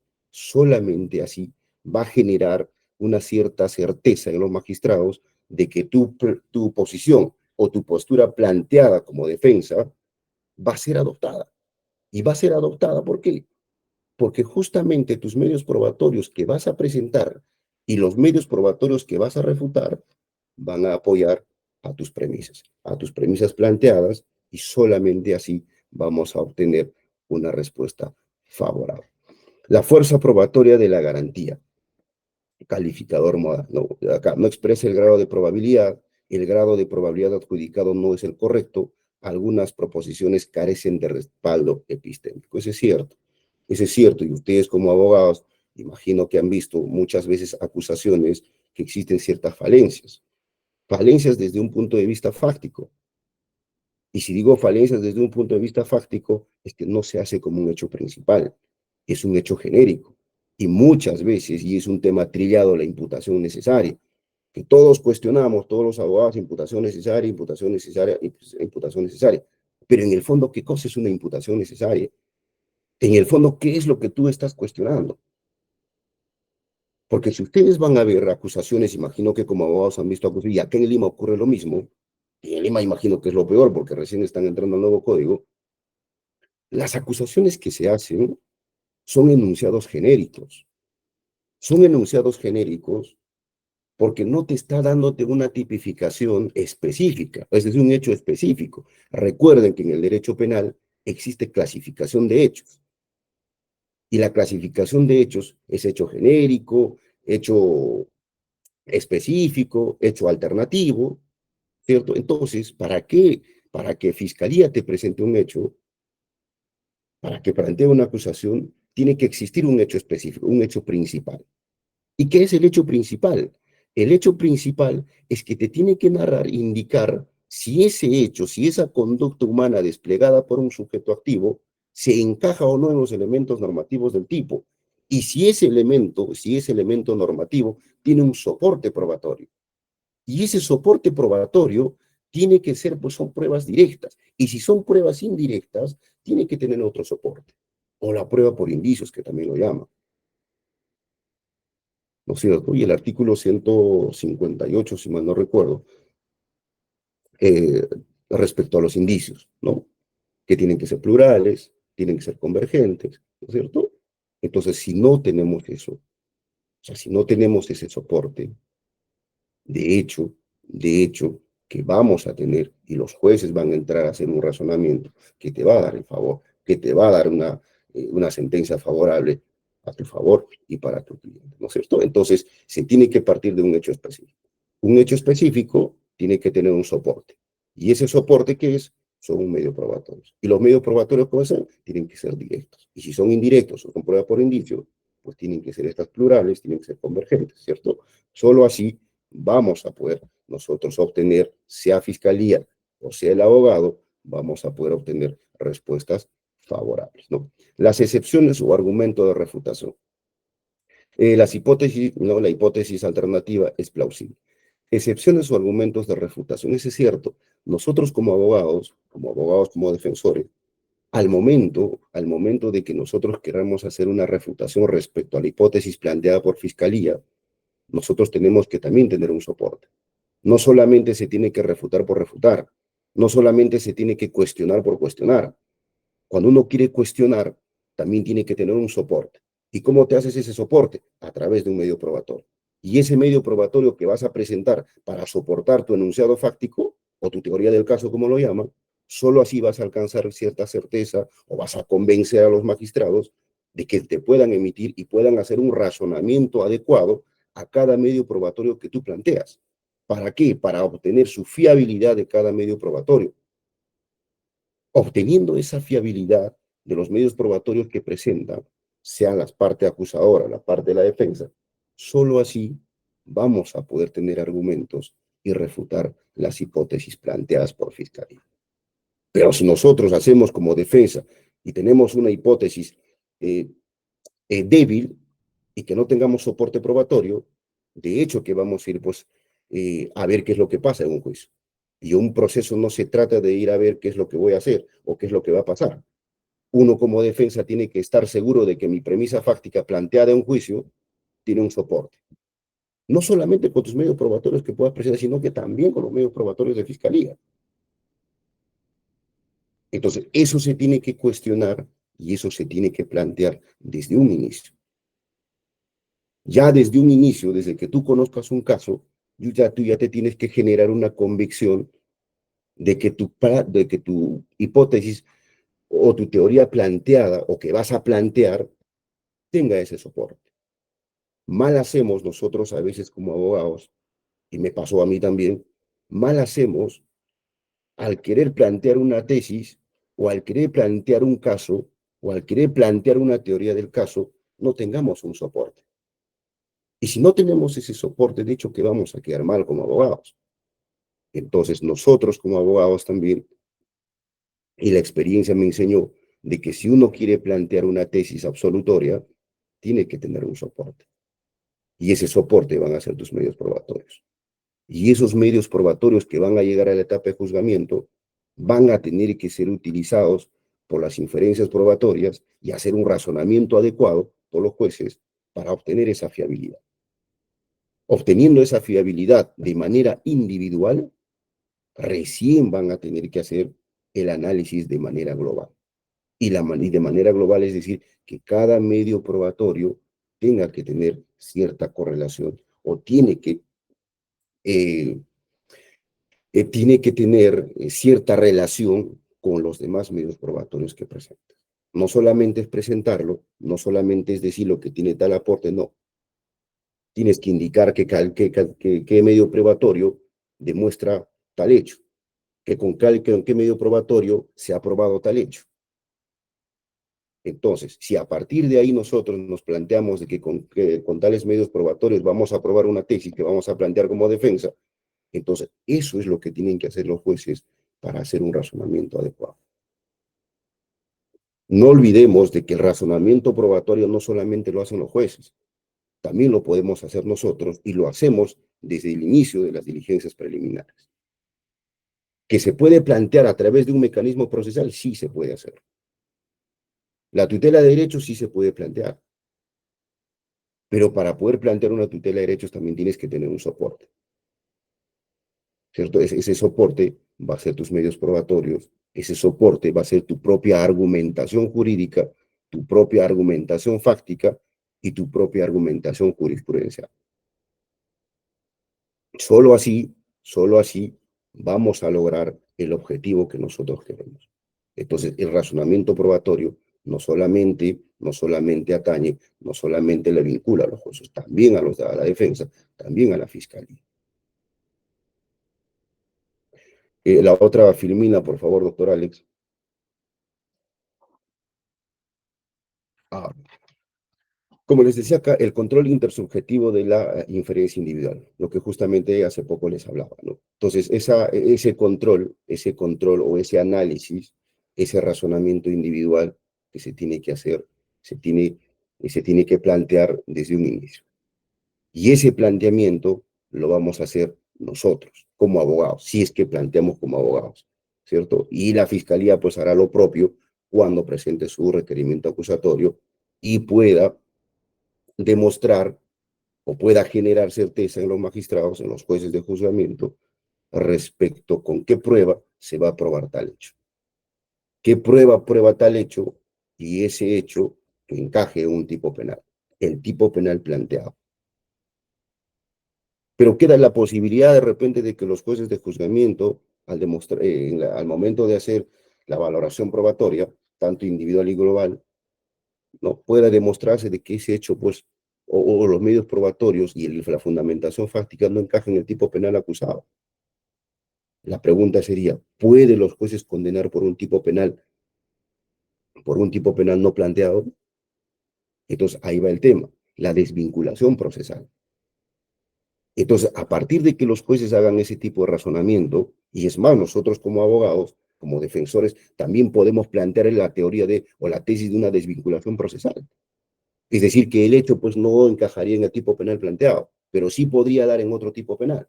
va a generar una cierta certeza en los magistrados de que tu posición o tu postura planteada como defensa va a ser adoptada. Y va a ser adoptada, ¿por qué? Porque justamente tus medios probatorios que vas a presentar y los medios probatorios que vas a refutar van a apoyar a tus premisas planteadas, y solamente así vamos a obtener una respuesta favorable. La fuerza probatoria de la garantía, calificador modal. No, acá no expresa el grado de probabilidad adjudicado no es el correcto, algunas proposiciones carecen de respaldo epistémico. Eso es cierto, y ustedes como abogados, imagino que han visto muchas veces acusaciones que existen ciertas falencias desde un punto de vista fáctico. Y si digo falencias desde un punto de vista fáctico, es que no se hace como un hecho principal, es un hecho genérico. Y muchas veces, y es un tema trillado, la imputación necesaria, que todos cuestionamos, todos los abogados, imputación necesaria, imputación necesaria, imputación necesaria. Pero en el fondo, ¿qué cosa es una imputación necesaria? En el fondo, ¿qué es lo que tú estás cuestionando? Porque si ustedes van a ver acusaciones, imagino que como abogados han visto acusaciones, y acá en Lima ocurre lo mismo, y en Lima imagino que es lo peor, porque recién están entrando al nuevo código, las acusaciones que se hacen son enunciados genéricos. Son enunciados genéricos porque no te está dándote una tipificación específica, es decir, un hecho específico. Recuerden que en el derecho penal existe clasificación de hechos, y la clasificación de hechos es hecho genérico, hecho específico, hecho alternativo, ¿cierto? Entonces, ¿para qué? Para que Fiscalía te presente un hecho, para que plantee una acusación, tiene que existir un hecho específico, un hecho principal. ¿Y qué es el hecho principal? El hecho principal es que te tiene que narrar, indicar si ese hecho, si esa conducta humana desplegada por un sujeto activo se encaja o no en los elementos normativos del tipo. Y si ese elemento normativo tiene un soporte probatorio. Y ese soporte probatorio tiene que ser, pues son pruebas directas. Y si son pruebas indirectas, tiene que tener otro soporte. O la prueba por indicios, que también lo llaman. ¿No es cierto? Y el artículo 158, si mal no recuerdo, eh, respecto a los indicios, ¿no? Que tienen que ser plurales, tienen que ser convergentes, ¿no es cierto? Entonces, si no tenemos eso, o sea, si no tenemos ese soporte, de hecho, de hecho, que vamos a tener, y los jueces van a entrar a hacer un razonamiento que te va a dar el favor, que te va a dar una sentencia favorable a tu favor y para tu cliente, ¿no es cierto? Entonces, se tiene que partir de un hecho específico. Un hecho específico tiene que tener un soporte. ¿Y ese soporte qué es? Son un medio probatorio. Y los medios probatorios, ¿cómo son? Tienen que ser directos. Y si son indirectos o con prueba por indicio, pues tienen que ser estas plurales, tienen que ser convergentes, ¿cierto? Solo así vamos a poder nosotros obtener, sea fiscalía o sea el abogado, vamos a poder obtener respuestas favorables, ¿no? Las excepciones o argumentos de refutación. No, la hipótesis alternativa es plausible. Excepciones o argumentos de refutación. Eso es cierto. Nosotros como abogados, como defensores, al momento de que nosotros queramos hacer una refutación respecto a la hipótesis planteada por fiscalía, nosotros tenemos que también tener un soporte. No solamente se tiene que refutar por refutar, no solamente se tiene que cuestionar por cuestionar. Cuando uno quiere cuestionar, también tiene que tener un soporte. ¿Y cómo te haces ese soporte? A través de un medio probatorio. Y ese medio probatorio que vas a presentar para soportar tu enunciado fáctico, o tu teoría del caso, como lo llaman, solo así vas a alcanzar cierta certeza o vas a convencer a los magistrados de que te puedan emitir y puedan hacer un razonamiento adecuado a cada medio probatorio que tú planteas. ¿Para qué? Para obtener su fiabilidad de cada medio probatorio. Obteniendo esa fiabilidad de los medios probatorios que presentan, sean las partes acusadoras, la parte de la defensa, solo así vamos a poder tener argumentos y refutar las hipótesis planteadas por Fiscalía. Pero si nosotros hacemos como defensa y tenemos una hipótesis eh, débil y que no tengamos soporte probatorio, de hecho que vamos a ir pues a ver qué es lo que pasa en un juicio. Y un proceso no se trata de ir a ver qué es lo que voy a hacer o qué es lo que va a pasar. Uno como defensa tiene que estar seguro de que mi premisa fáctica planteada en un juicio tiene un soporte. No solamente con tus medios probatorios que puedas presentar, sino que también con los medios probatorios de fiscalía. Entonces, eso se tiene que cuestionar y eso se tiene que plantear desde un inicio. Ya desde un inicio, desde que tú conozcas un caso, tú ya te tienes que generar una convicción de que tu hipótesis o tu teoría planteada o que vas a plantear tenga ese soporte. Mal hacemos nosotros a veces como abogados, y me pasó a mí también, mal hacemos al querer plantear una tesis o al querer plantear un caso o al querer plantear una teoría del caso, no tengamos un soporte. Y si no tenemos ese soporte, de hecho que vamos a quedar mal como abogados. Entonces nosotros como abogados también, y la experiencia me enseñó de que si uno quiere plantear una tesis absolutoria, tiene que tener un soporte. Y ese soporte van a ser tus medios probatorios. Y esos medios probatorios que van a llegar a la etapa de juzgamiento van a tener que ser utilizados por las inferencias probatorias y hacer un razonamiento adecuado por los jueces para obtener esa fiabilidad. Obteniendo esa fiabilidad de manera individual, recién van a tener que hacer el análisis de manera global. Y de manera global es decir, que cada medio probatorio tenga que tener cierta correlación o eh, tiene que tener cierta relación con los demás medios probatorios que presenta. No solamente es presentarlo, no solamente es decir lo que tiene tal aporte, no. Tienes que indicar qué medio probatorio demuestra tal hecho, qué medio probatorio se ha probado tal hecho. Entonces, si a partir de ahí nosotros nos planteamos de que con tales medios probatorios vamos a aprobar una tesis que vamos a plantear como defensa, entonces eso es lo que tienen que hacer los jueces para hacer un razonamiento adecuado. No olvidemos de que el razonamiento probatorio no solamente lo hacen los jueces, también lo podemos hacer nosotros y lo hacemos desde el inicio de las diligencias preliminares. ¿Que se puede plantear a través de un mecanismo procesal? Sí se puede hacer. La tutela de derechos sí se puede plantear. Pero para poder plantear una tutela de derechos también tienes que tener un soporte, ¿cierto? Ese soporte va a ser tus medios probatorios, ese soporte va a ser tu propia argumentación jurídica, tu propia argumentación fáctica y tu propia argumentación jurisprudencial. Solo así vamos a lograr el objetivo que nosotros queremos. Entonces, el razonamiento probatorio no solamente atañe, no solamente le vincula a los jueces, también a la defensa, también a la fiscalía. La otra filmina, por favor, doctor Alex. Ah, como les decía acá, el control intersubjetivo de la inferencia individual, lo que justamente hace poco les hablaba, ¿no? Entonces, ese control o ese análisis, ese razonamiento individual que se tiene que hacer, se tiene que plantear desde un inicio. Y ese planteamiento lo vamos a hacer nosotros, como abogados, si es que planteamos como abogados, ¿cierto? Y la fiscalía pues hará lo propio cuando presente su requerimiento acusatorio y pueda demostrar o pueda generar certeza en los magistrados, en los jueces de juzgamiento, respecto con qué prueba se va a probar tal hecho. ¿Qué prueba prueba tal hecho? Y ese hecho que encaje en un tipo penal, el tipo penal planteado. Pero queda la posibilidad de repente de que los jueces de juzgamiento, al momento de hacer la valoración probatoria, tanto individual y global, ¿no? Pueda demostrarse de que ese hecho, pues, o los medios probatorios y la fundamentación fáctica no encajan en el tipo penal acusado. La pregunta sería, ¿pueden los jueces condenar por un tipo penal no planteado? Entonces, ahí va el tema, la desvinculación procesal. Entonces, a partir de que los jueces hagan ese tipo de razonamiento, y es más, nosotros como abogados, como defensores, también podemos plantear la teoría o la tesis de una desvinculación procesal. Es decir, que el hecho pues no encajaría en el tipo penal planteado, pero sí podría dar en otro tipo penal,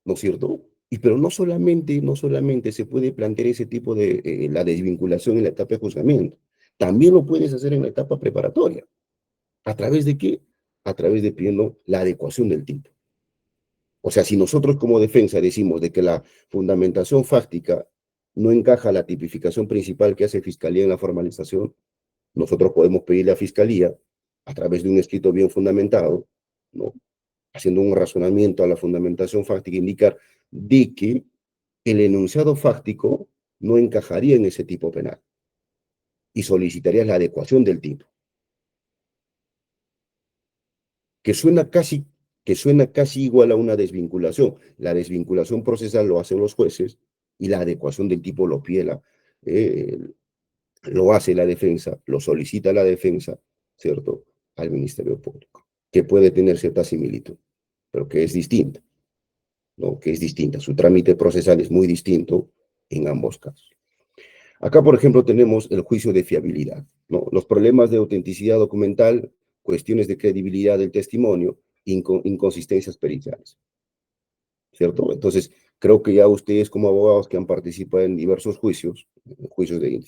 ¿no es cierto? Pero no solamente se puede plantear ese tipo de la desvinculación en la etapa de juzgamiento, también lo puedes hacer en la etapa preparatoria. ¿A través de qué? A través de pidiendo la adecuación del tipo. O sea, si nosotros como defensa decimos de que la fundamentación fáctica no encaja a la tipificación principal que hace Fiscalía en la formalización, nosotros podemos pedirle a Fiscalía, a través de un escrito bien fundamentado, ¿no? Haciendo un razonamiento a la fundamentación fáctica, indicar de que el enunciado fáctico no encajaría en ese tipo penal y solicitaría la adecuación del tipo. que suena casi, que suena casi igual a una desvinculación. La desvinculación procesal lo hacen los jueces y la adecuación del tipo eh, lo hace la defensa, lo solicita la defensa, ¿cierto? Al Ministerio Público, que puede tener cierta similitud, pero que es distinta, ¿no? Que es distinta. Su trámite procesal es muy distinto en ambos casos. Acá, por ejemplo, tenemos el juicio de fiabilidad, ¿no? Los problemas de autenticidad documental, cuestiones de credibilidad del testimonio, inconsistencias periciales, ¿cierto? Entonces, creo que ya ustedes como abogados que han participado en diversos juicios de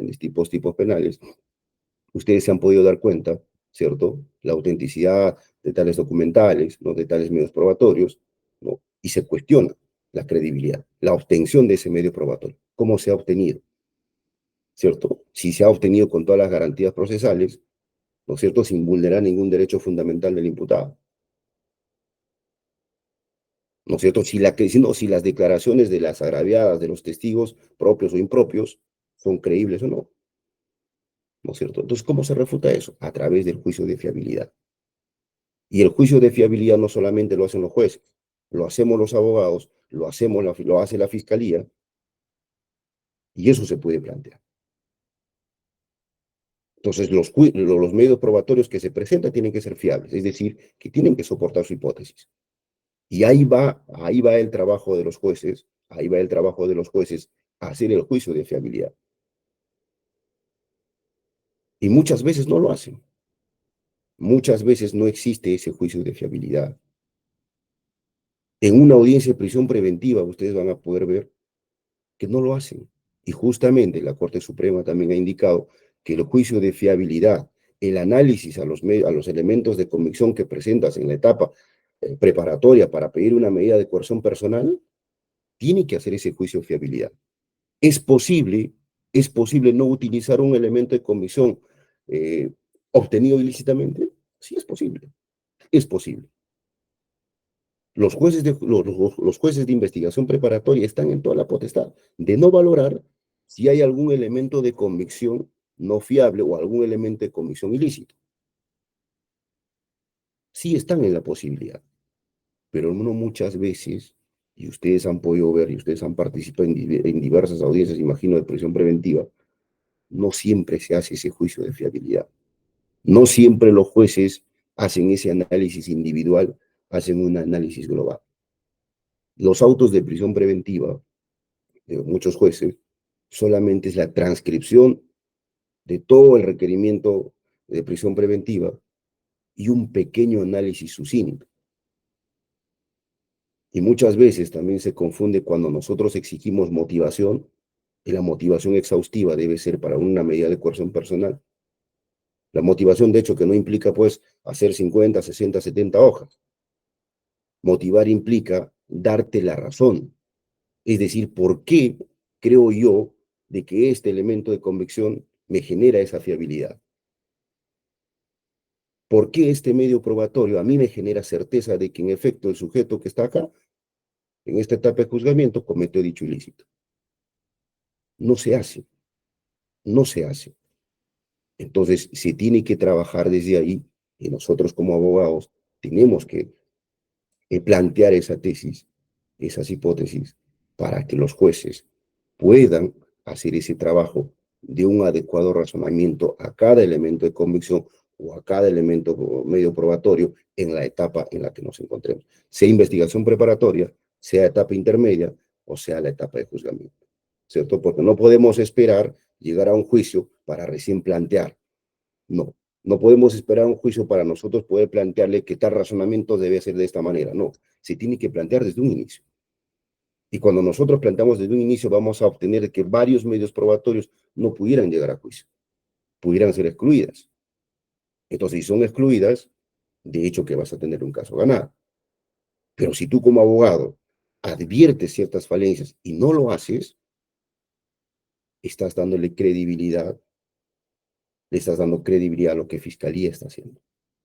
distintos tipos penales, ustedes se han podido dar cuenta, ¿cierto? La autenticidad de tales documentales, ¿no? De tales medios probatorios, ¿no? Y se cuestiona la credibilidad, la obtención de ese medio probatorio, cómo se ha obtenido, ¿cierto? Si se ha obtenido con todas las garantías procesales, ¿no es cierto? Sin vulnerar ningún derecho fundamental del imputado, ¿no es cierto? Si las declaraciones de las agraviadas, de los testigos propios o impropios, son creíbles o no, ¿no es cierto? Entonces, ¿cómo se refuta eso? A través del juicio de fiabilidad. Y el juicio de fiabilidad no solamente lo hacen los jueces, lo hacemos los abogados, lo hace la fiscalía, y eso se puede plantear. Entonces, los medios probatorios que se presentan tienen que ser fiables, es decir, que tienen que soportar su hipótesis. Y ahí va el trabajo de los jueces, ahí va el trabajo de los jueces a hacer el juicio de fiabilidad. Y muchas veces no lo hacen. Muchas veces no existe ese juicio de fiabilidad. En una audiencia de prisión preventiva, ustedes van a poder ver que no lo hacen. Y justamente la Corte Suprema también ha indicado que el juicio de fiabilidad, el análisis a los elementos de convicción que presentas en la etapa preparatoria para pedir una medida de coerción personal, tiene que hacer ese juicio de fiabilidad. ¿Es posible, es posible no utilizar un elemento de convicción eh, obtenido ilícitamente? Sí, es posible. Es posible. Los jueces de investigación preparatoria están en toda la potestad de no valorar si hay algún elemento de convicción no fiable o algún elemento de convicción ilícito. Sí están en la posibilidad, pero no muchas veces, y ustedes han podido ver y ustedes han participado en diversas audiencias, imagino, de prisión preventiva, no siempre se hace ese juicio de fiabilidad. No siempre los jueces hacen ese análisis individual, hacen un análisis global. Los autos de prisión preventiva de muchos jueces solamente es la transcripción de todo el requerimiento de prisión preventiva y un pequeño análisis sucinto. Y muchas veces también se confunde cuando nosotros exigimos motivación, y la motivación exhaustiva debe ser para una medida de coerción personal. La motivación, de hecho, que no implica, pues, hacer 50, 60, 70 hojas. Motivar implica darte la razón. Es decir, ¿por qué creo yo de que este elemento de convicción me genera esa fiabilidad? ¿Por qué este medio probatorio a mí me genera certeza de que en efecto el sujeto que está acá, en esta etapa de juzgamiento, cometió dicho ilícito? No se hace, no se hace. Entonces, se tiene que trabajar desde ahí y nosotros como abogados tenemos que plantear esa tesis esas hipótesis para que los jueces puedan hacer ese trabajo de un adecuado razonamiento a cada elemento de convicción o a cada elemento medio probatorio en la etapa en la que nos encontremos, sea investigación preparatoria, sea etapa intermedia o sea la etapa de juzgamiento, ¿cierto? Porque no podemos esperar llegar a un juicio para recién plantear, no. No podemos esperar un juicio para nosotros poder plantearle que tal razonamiento debe ser de esta manera, no. Se tiene que plantear desde un inicio. Y cuando nosotros planteamos desde un inicio, vamos a obtener que varios medios probatorios no pudieran llegar a juicio, pudieran ser excluidas. Entonces, si son excluidas, de hecho que vas a tener un caso ganado. Pero si tú como abogado adviertes ciertas falencias y no lo haces, estás dándole credibilidad, le estás dando credibilidad a lo que Fiscalía está haciendo.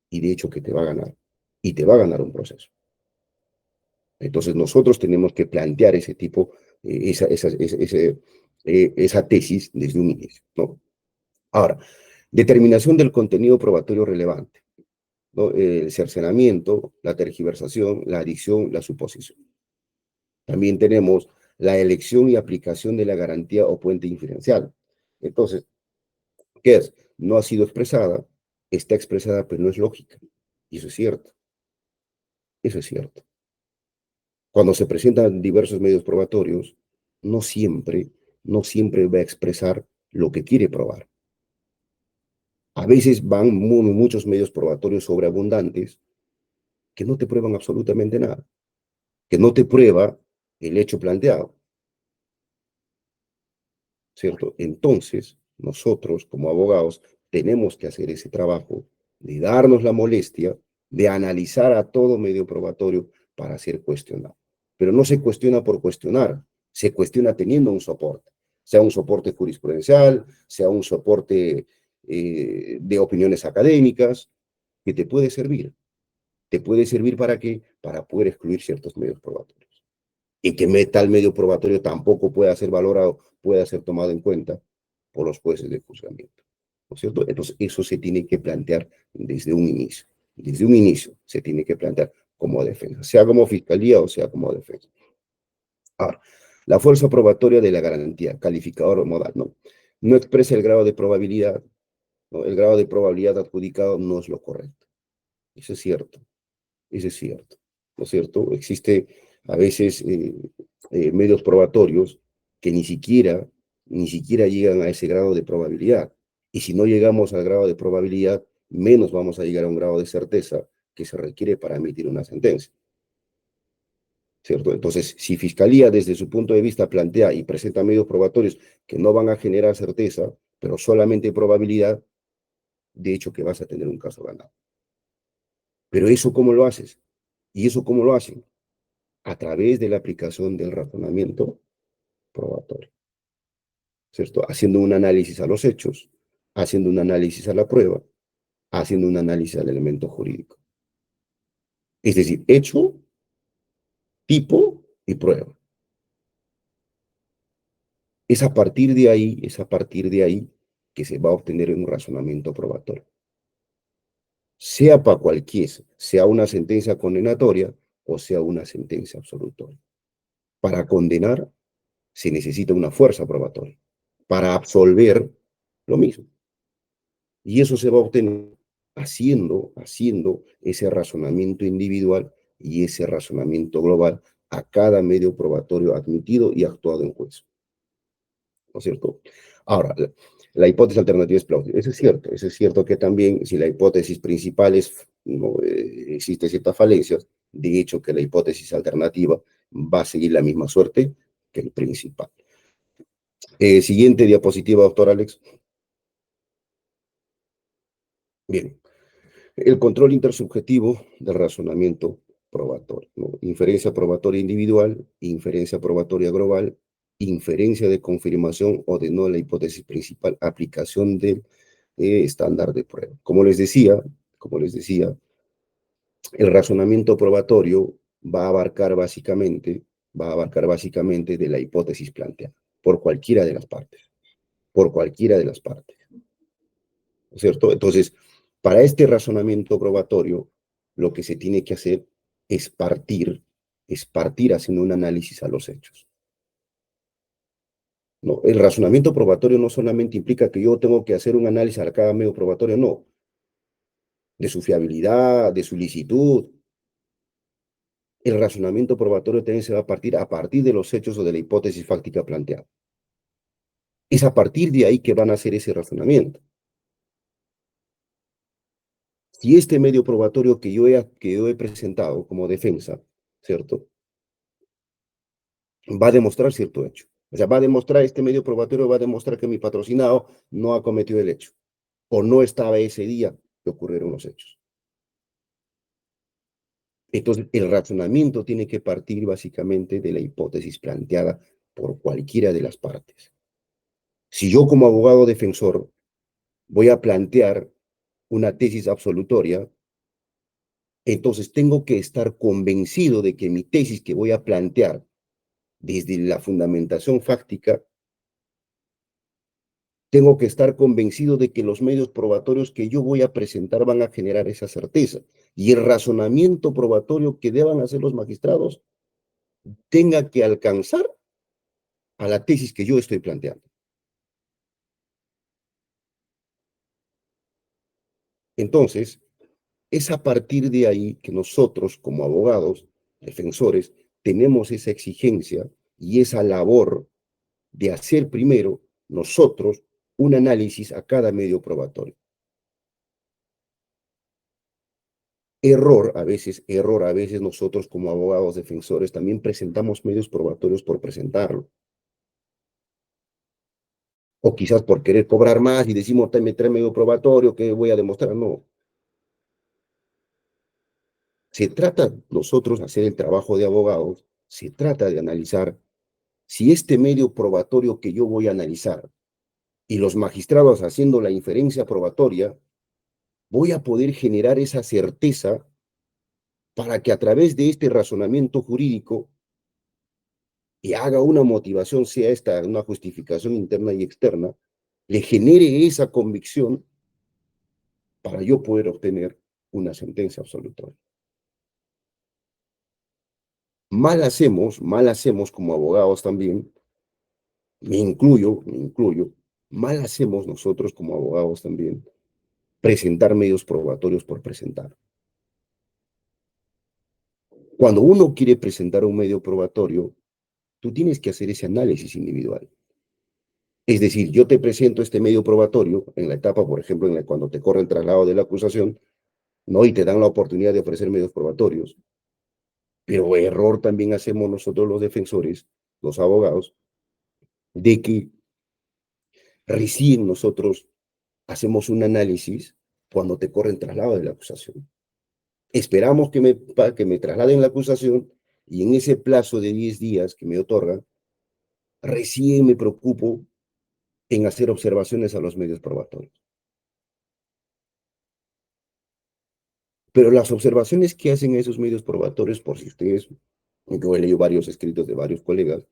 Y de hecho que te va a ganar. Y te va a ganar un proceso. Entonces nosotros tenemos que plantear ese tipo, esa tesis desde un inicio, ¿no? Ahora, determinación del contenido probatorio relevante, ¿no? El cercenamiento, la tergiversación, la adición, la suposición. También tenemos la elección y aplicación de la garantía o puente inferencial. Entonces, ¿qué es? No ha sido expresada, está expresada, pero no es lógica. Y eso es cierto. Eso es cierto. Cuando se presentan diversos medios probatorios, no siempre, no siempre va a expresar lo que quiere probar. A veces van muchos medios probatorios sobreabundantes que no te prueban absolutamente nada, que no te prueba el hecho planteado, ¿cierto? Entonces, nosotros como abogados tenemos que hacer ese trabajo de darnos la molestia de analizar a todo medio probatorio para ser cuestionado. Pero no se cuestiona por cuestionar, se cuestiona teniendo un soporte, sea un soporte jurisprudencial, sea un soporte de opiniones académicas, que te puede servir. ¿Te puede servir para qué? Para poder excluir ciertos medios probatorios. Y que tal medio probatorio tampoco pueda ser valorado, pueda ser tomado en cuenta por los jueces de juzgamiento. ¿No es cierto? Entonces, eso se tiene que plantear desde un inicio. Desde un inicio se tiene que plantear como defensa, sea como fiscalía o sea como defensa. Ahora, la fuerza probatoria de la garantía, calificador modal, ¿no? No expresa el grado de probabilidad, ¿no? El grado de probabilidad adjudicado no es lo correcto. Eso es cierto. Eso es cierto, ¿no es cierto? Existe a veces medios probatorios que ni siquiera llegan a ese grado de probabilidad. Y si no llegamos al grado de probabilidad, menos vamos a llegar a un grado de certeza que se requiere para emitir una sentencia, ¿cierto? Entonces, si Fiscalía desde su punto de vista plantea y presenta medios probatorios que no van a generar certeza, pero solamente probabilidad, de hecho que vas a tener un caso ganado. Pero eso, ¿cómo lo haces? ¿Y eso cómo lo hacen? A través de la aplicación del razonamiento probatorio, ¿cierto? Haciendo un análisis a los hechos, haciendo un análisis a la prueba, haciendo un análisis al elemento jurídico. Es decir, hecho, tipo y prueba. Es a partir de ahí que se va a obtener un razonamiento probatorio. Sea para cualquiera, sea una sentencia condenatoria o sea una sentencia absolutoria. Para condenar se necesita una fuerza probatoria. Para absolver, lo mismo. Y eso se va a obtener haciendo ese razonamiento individual y ese razonamiento global a cada medio probatorio admitido y actuado en juicio. ¿No es cierto? Ahora, la hipótesis alternativa es plausible. Eso es cierto que también si la hipótesis principal no, existe ciertas falencias, de hecho que la hipótesis alternativa va a seguir la misma suerte que el principal. Siguiente diapositiva, doctor Alex. Bien, el control intersubjetivo del razonamiento probatorio, ¿no? Inferencia probatoria individual, inferencia probatoria global, inferencia de confirmación o de no de la hipótesis principal, aplicación del estándar de prueba. Como les decía, el razonamiento probatorio va a abarcar básicamente de la hipótesis planteada, por cualquiera de las partes, por cualquiera de las partes. ¿No es cierto? Entonces, para este razonamiento probatorio, lo que se tiene que hacer es partir es partir haciendo un análisis a los hechos. No, el razonamiento probatorio no solamente implica que yo tengo que hacer un análisis a cada medio probatorio, no, de su fiabilidad, de su licitud. El razonamiento probatorio también se va a partir de los hechos o de la hipótesis fáctica planteada. Es a partir de ahí que van a hacer ese razonamiento. Si este medio probatorio que yo he presentado como defensa, ¿cierto? Va a demostrar cierto hecho. O sea, va a demostrar, este medio probatorio va a demostrar que mi patrocinado no ha cometido el hecho, o no estaba ese día que ocurrieron los hechos. Entonces, el razonamiento tiene que partir básicamente de la hipótesis planteada por cualquiera de las partes. Si yo como abogado defensor voy a plantear una tesis absolutoria, entonces tengo que estar convencido de que mi tesis que voy a plantear desde la fundamentación fáctica, tengo que estar convencido de que los medios probatorios que yo voy a presentar van a generar esa certeza. Y el razonamiento probatorio que deban hacer los magistrados tenga que alcanzar a la tesis que yo estoy planteando. Entonces, es a partir de ahí que nosotros, como abogados, defensores, tenemos esa exigencia y esa labor de hacer primero nosotros un análisis a cada medio probatorio. Error a veces nosotros como abogados defensores también presentamos medios probatorios por presentarlo. O quizás por querer cobrar más y decimos, me trae medio probatorio, que voy a demostrar. No. Se trata nosotros hacer el trabajo de abogados, se trata de analizar si este medio probatorio que yo voy a analizar y los magistrados haciendo la inferencia probatoria, voy a poder generar esa certeza para que a través de este razonamiento jurídico y haga una motivación, sea esta una justificación interna y externa, le genere esa convicción para yo poder obtener una sentencia absolutoria. Mal hacemos como abogados también, me incluyo, mal hacemos nosotros como abogados también, presentar medios probatorios por presentar. Cuando uno quiere presentar un medio probatorio, tú tienes que hacer ese análisis individual. Es decir, yo te presento este medio probatorio en la etapa, por ejemplo, cuando te corre el traslado de la acusación, ¿no? Y te dan la oportunidad de ofrecer medios probatorios. Pero error también hacemos nosotros los defensores, los abogados, de que recién nosotros hacemos un análisis cuando te corre el traslado de la acusación. Esperamos que me trasladen la acusación y en ese plazo de 10 días que me otorgan, recién me preocupo en hacer observaciones a los medios probatorios. Pero las observaciones que hacen esos medios probatorios, por si ustedes, yo he leído varios escritos de varios colegas,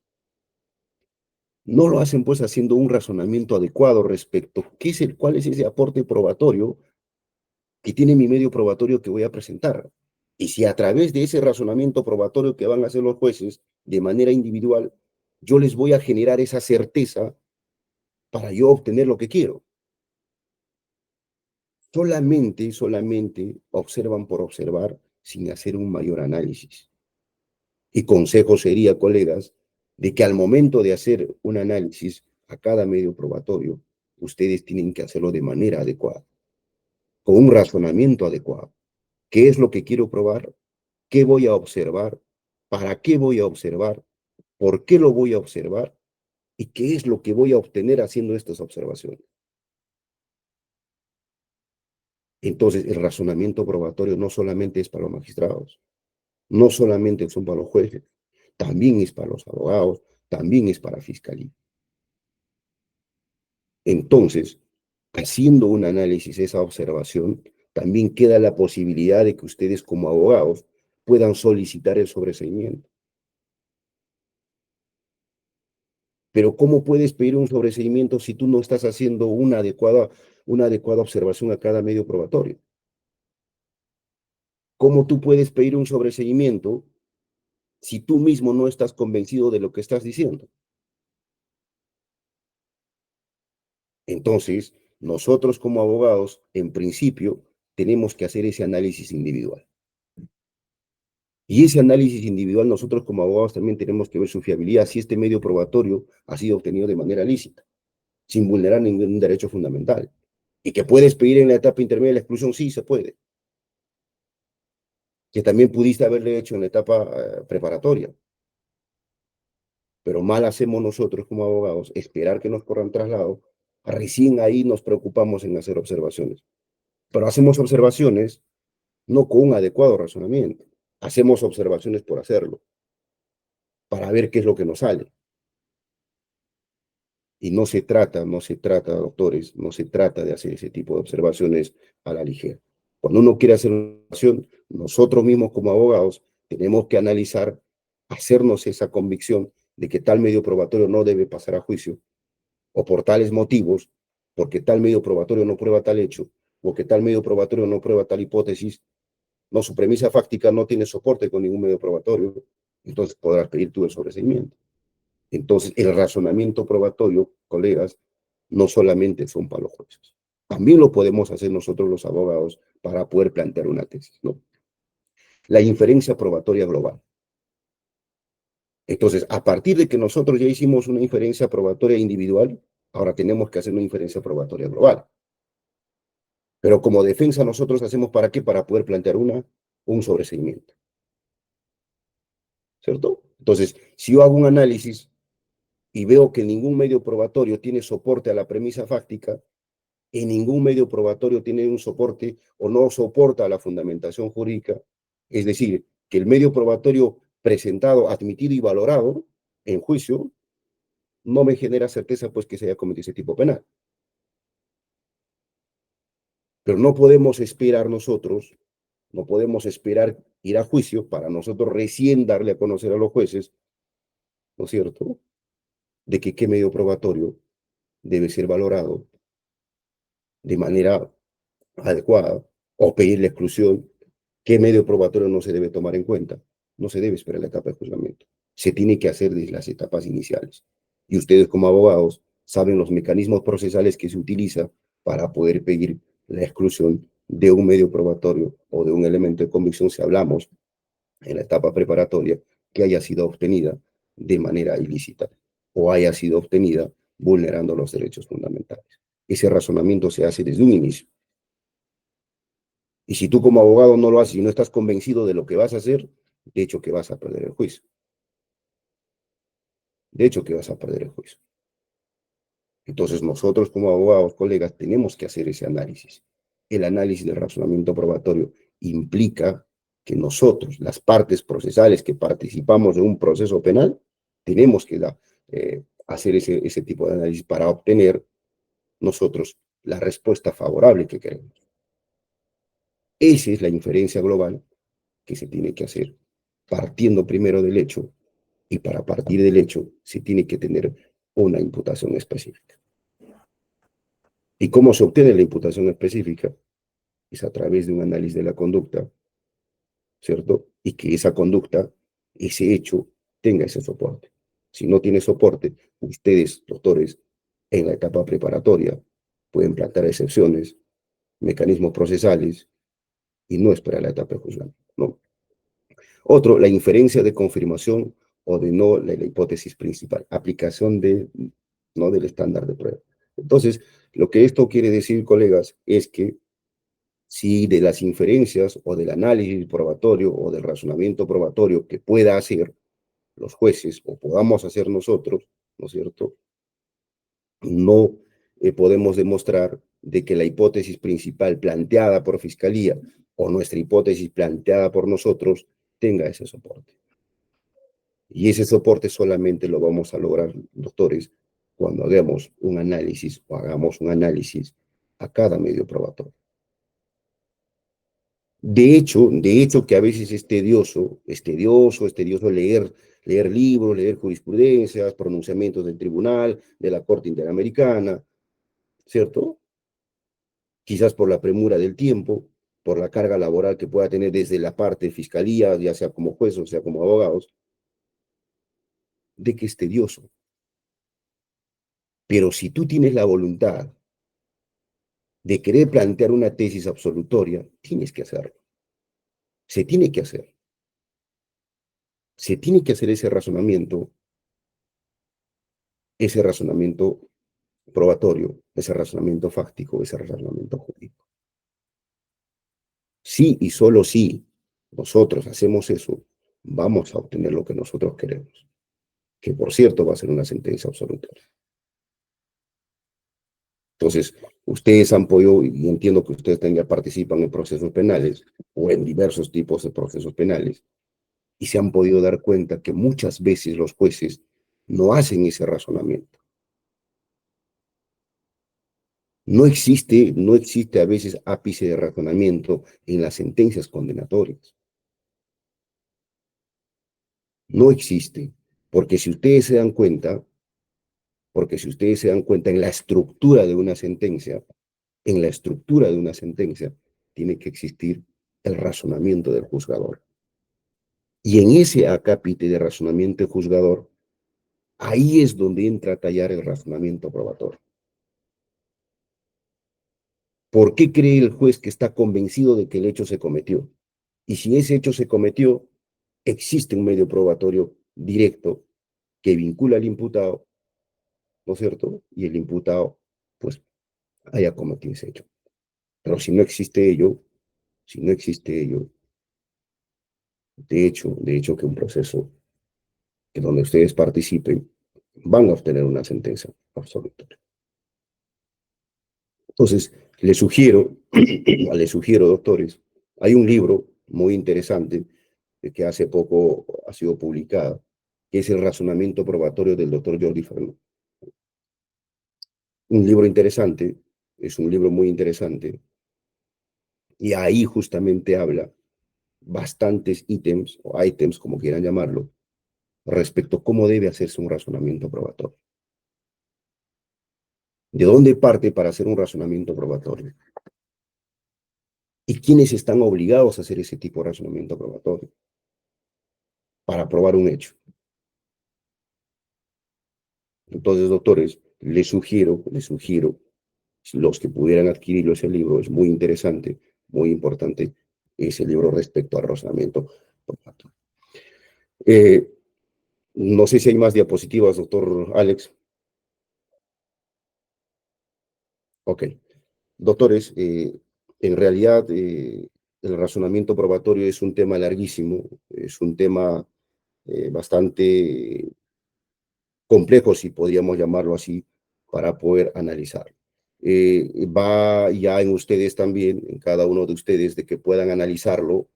no lo hacen pues haciendo un razonamiento adecuado respecto a cuál es ese aporte probatorio que tiene mi medio probatorio que voy a presentar. Y si a través de ese razonamiento probatorio que van a hacer los jueces de manera individual, yo les voy a generar esa certeza para yo obtener lo que quiero. Solamente observan por observar sin hacer un mayor análisis. Y consejo sería, colegas, de que al momento de hacer un análisis a cada medio probatorio, ustedes tienen que hacerlo de manera adecuada, con un razonamiento adecuado. ¿Qué es lo que quiero probar? ¿Qué voy a observar? ¿Para qué voy a observar? ¿Por qué lo voy a observar? ¿Y qué es lo que voy a obtener haciendo estas observaciones? Entonces, el razonamiento probatorio no solamente es para los magistrados, no solamente son para los jueces, también es para los abogados, también es para fiscalía. Entonces, haciendo un análisis, esa observación, también queda la posibilidad de que ustedes como abogados puedan solicitar el sobreseimiento. Pero ¿cómo puedes pedir un sobreseimiento si tú no estás haciendo una adecuada observación a cada medio probatorio? ¿Cómo tú puedes pedir un sobreseimiento si tú mismo no estás convencido de lo que estás diciendo? Entonces, nosotros como abogados, en principio, tenemos que hacer ese análisis individual. Y ese análisis individual, nosotros como abogados también tenemos que ver su fiabilidad, si este medio probatorio ha sido obtenido de manera lícita, sin vulnerar ningún derecho fundamental. Y que puedes pedir en la etapa intermedia la exclusión, sí, se puede. Que también pudiste haberle hecho en la etapa preparatoria. Pero mal hacemos nosotros como abogados esperar que nos corran traslado, recién ahí nos preocupamos en hacer observaciones. Pero hacemos observaciones no con un adecuado razonamiento. Hacemos observaciones por hacerlo, para ver qué es lo que nos sale. Y no se trata, doctores, no se trata de hacer ese tipo de observaciones a la ligera. Cuando uno quiere hacer una observación, nosotros mismos como abogados tenemos que analizar, hacernos esa convicción de que tal medio probatorio no debe pasar a juicio, o por tales motivos, porque tal medio probatorio no prueba tal hecho, o que tal medio probatorio no prueba tal hipótesis, no, su premisa fáctica no tiene soporte con ningún medio probatorio, entonces podrás pedir tú el sobreseimiento. Entonces, el razonamiento probatorio, colegas, no solamente son para los jueces. También lo podemos hacer nosotros los abogados para poder plantear una tesis, ¿no? La inferencia probatoria global. Entonces, a partir de que nosotros ya hicimos una inferencia probatoria individual, ahora tenemos que hacer una inferencia probatoria global. Pero como defensa nosotros hacemos ¿para qué? Para poder plantear un sobreseimiento. ¿Cierto? Entonces, si yo hago un análisis y veo que ningún medio probatorio tiene soporte a la premisa fáctica, y ningún medio probatorio tiene un soporte o no soporta la fundamentación jurídica, es decir, que el medio probatorio presentado, admitido y valorado en juicio no me genera certeza pues que se haya cometido ese tipo penal. Pero no podemos esperar nosotros, no podemos esperar ir a juicio para nosotros recién darle a conocer a los jueces, ¿no es cierto?, de que qué medio probatorio debe ser valorado de manera adecuada o pedir la exclusión, qué medio probatorio no se debe tomar en cuenta. No se debe esperar la etapa de juzgamiento. Se tiene que hacer desde las etapas iniciales. Y ustedes como abogados saben los mecanismos procesales que se utilizan para poder pedir la exclusión de un medio probatorio o de un elemento de convicción si hablamos en la etapa preparatoria que haya sido obtenida de manera ilícita o haya sido obtenida vulnerando los derechos fundamentales. Ese razonamiento se hace desde un inicio. Y si tú como abogado no lo haces y no estás convencido de lo que vas a hacer, de hecho que vas a perder el juicio. De hecho que vas a perder el juicio. Entonces nosotros como abogados, colegas, tenemos que hacer ese análisis. El análisis del razonamiento probatorio implica que nosotros, las partes procesales que participamos de un proceso penal, tenemos que hacer ese tipo de análisis para obtener nosotros la respuesta favorable que queremos. Esa es la inferencia global que se tiene que hacer, partiendo primero del hecho, y para partir del hecho se tiene que tener una imputación específica. ¿Y cómo se obtiene la imputación específica? Es a través de un análisis de la conducta, ¿cierto? Y que esa conducta, ese hecho, tenga ese soporte. Si no tiene soporte, ustedes, doctores, en la etapa preparatoria, pueden plantear excepciones, mecanismos procesales, y no esperar la etapa de juzgamiento, ¿no? Otro, la inferencia de confirmación o de no, la hipótesis principal, aplicación no del estándar de prueba. Entonces, lo que esto quiere decir, colegas, es que si de las inferencias o del análisis probatorio o del razonamiento probatorio que pueda hacer los jueces o podamos hacer nosotros, ¿no es cierto?, no podemos demostrar de que la hipótesis principal planteada por Fiscalía o nuestra hipótesis planteada por nosotros tenga ese soporte. Y ese soporte solamente lo vamos a lograr, doctores, cuando hagamos un análisis o hagamos un análisis a cada medio probatorio. De hecho que a veces es tedioso leer libros, leer jurisprudencias, pronunciamientos del tribunal, de la Corte Interamericana, ¿cierto? Quizás por la premura del tiempo, por la carga laboral que pueda tener desde la parte de fiscalía, ya sea como juez o sea como abogados, de que es tedioso. Pero si tú tienes la voluntad de querer plantear una tesis absolutoria, tienes que hacerlo. Se tiene que hacer. Se tiene que hacer ese razonamiento probatorio, ese razonamiento fáctico, ese razonamiento jurídico. Sí y solo si nosotros hacemos eso, vamos a obtener lo que nosotros queremos, que por cierto va a ser una sentencia absolutoria. Entonces, ustedes han podido, y entiendo que ustedes también ya participan en procesos penales o en diversos tipos de procesos penales, y se han podido dar cuenta que muchas veces los jueces no hacen ese razonamiento. No existe a veces ápice de razonamiento en las sentencias condenatorias. No existe, porque si ustedes se dan cuenta, en la estructura de una sentencia, tiene que existir el razonamiento del juzgador. Y en ese acápite de razonamiento del juzgador, ahí es donde entra a tallar el razonamiento probatorio. ¿Por qué cree el juez que está convencido de que el hecho se cometió? Y si ese hecho se cometió, existe un medio probatorio directo que vincula al imputado, ¿no es cierto? Y el imputado, pues, haya cometido ese hecho. Pero si no existe ello, de hecho que un proceso que donde ustedes participen, van a obtener una sentencia absolutoria. Entonces, les sugiero, doctores, hay un libro muy interesante que hace poco ha sido publicado, que es El razonamiento probatorio del doctor Jordi Fernó. Un libro interesante, es un libro muy interesante, y ahí justamente habla bastantes ítems, o ítems, como quieran llamarlo, respecto a cómo debe hacerse un razonamiento probatorio. ¿De dónde parte para hacer un razonamiento probatorio? ¿Y quiénes están obligados a hacer ese tipo de razonamiento probatorio? Para probar un hecho. Entonces, doctores, les sugiero, los que pudieran adquirirlo, ese libro es muy interesante, muy importante, ese libro respecto al razonamiento probatorio. No sé si hay más diapositivas, doctor Alex. Ok. Doctores, en realidad el razonamiento probatorio es un tema larguísimo, es un tema bastante complejo, si podríamos llamarlo así, para poder analizar. Va ya en ustedes también, en cada uno de ustedes, de que puedan analizarlo,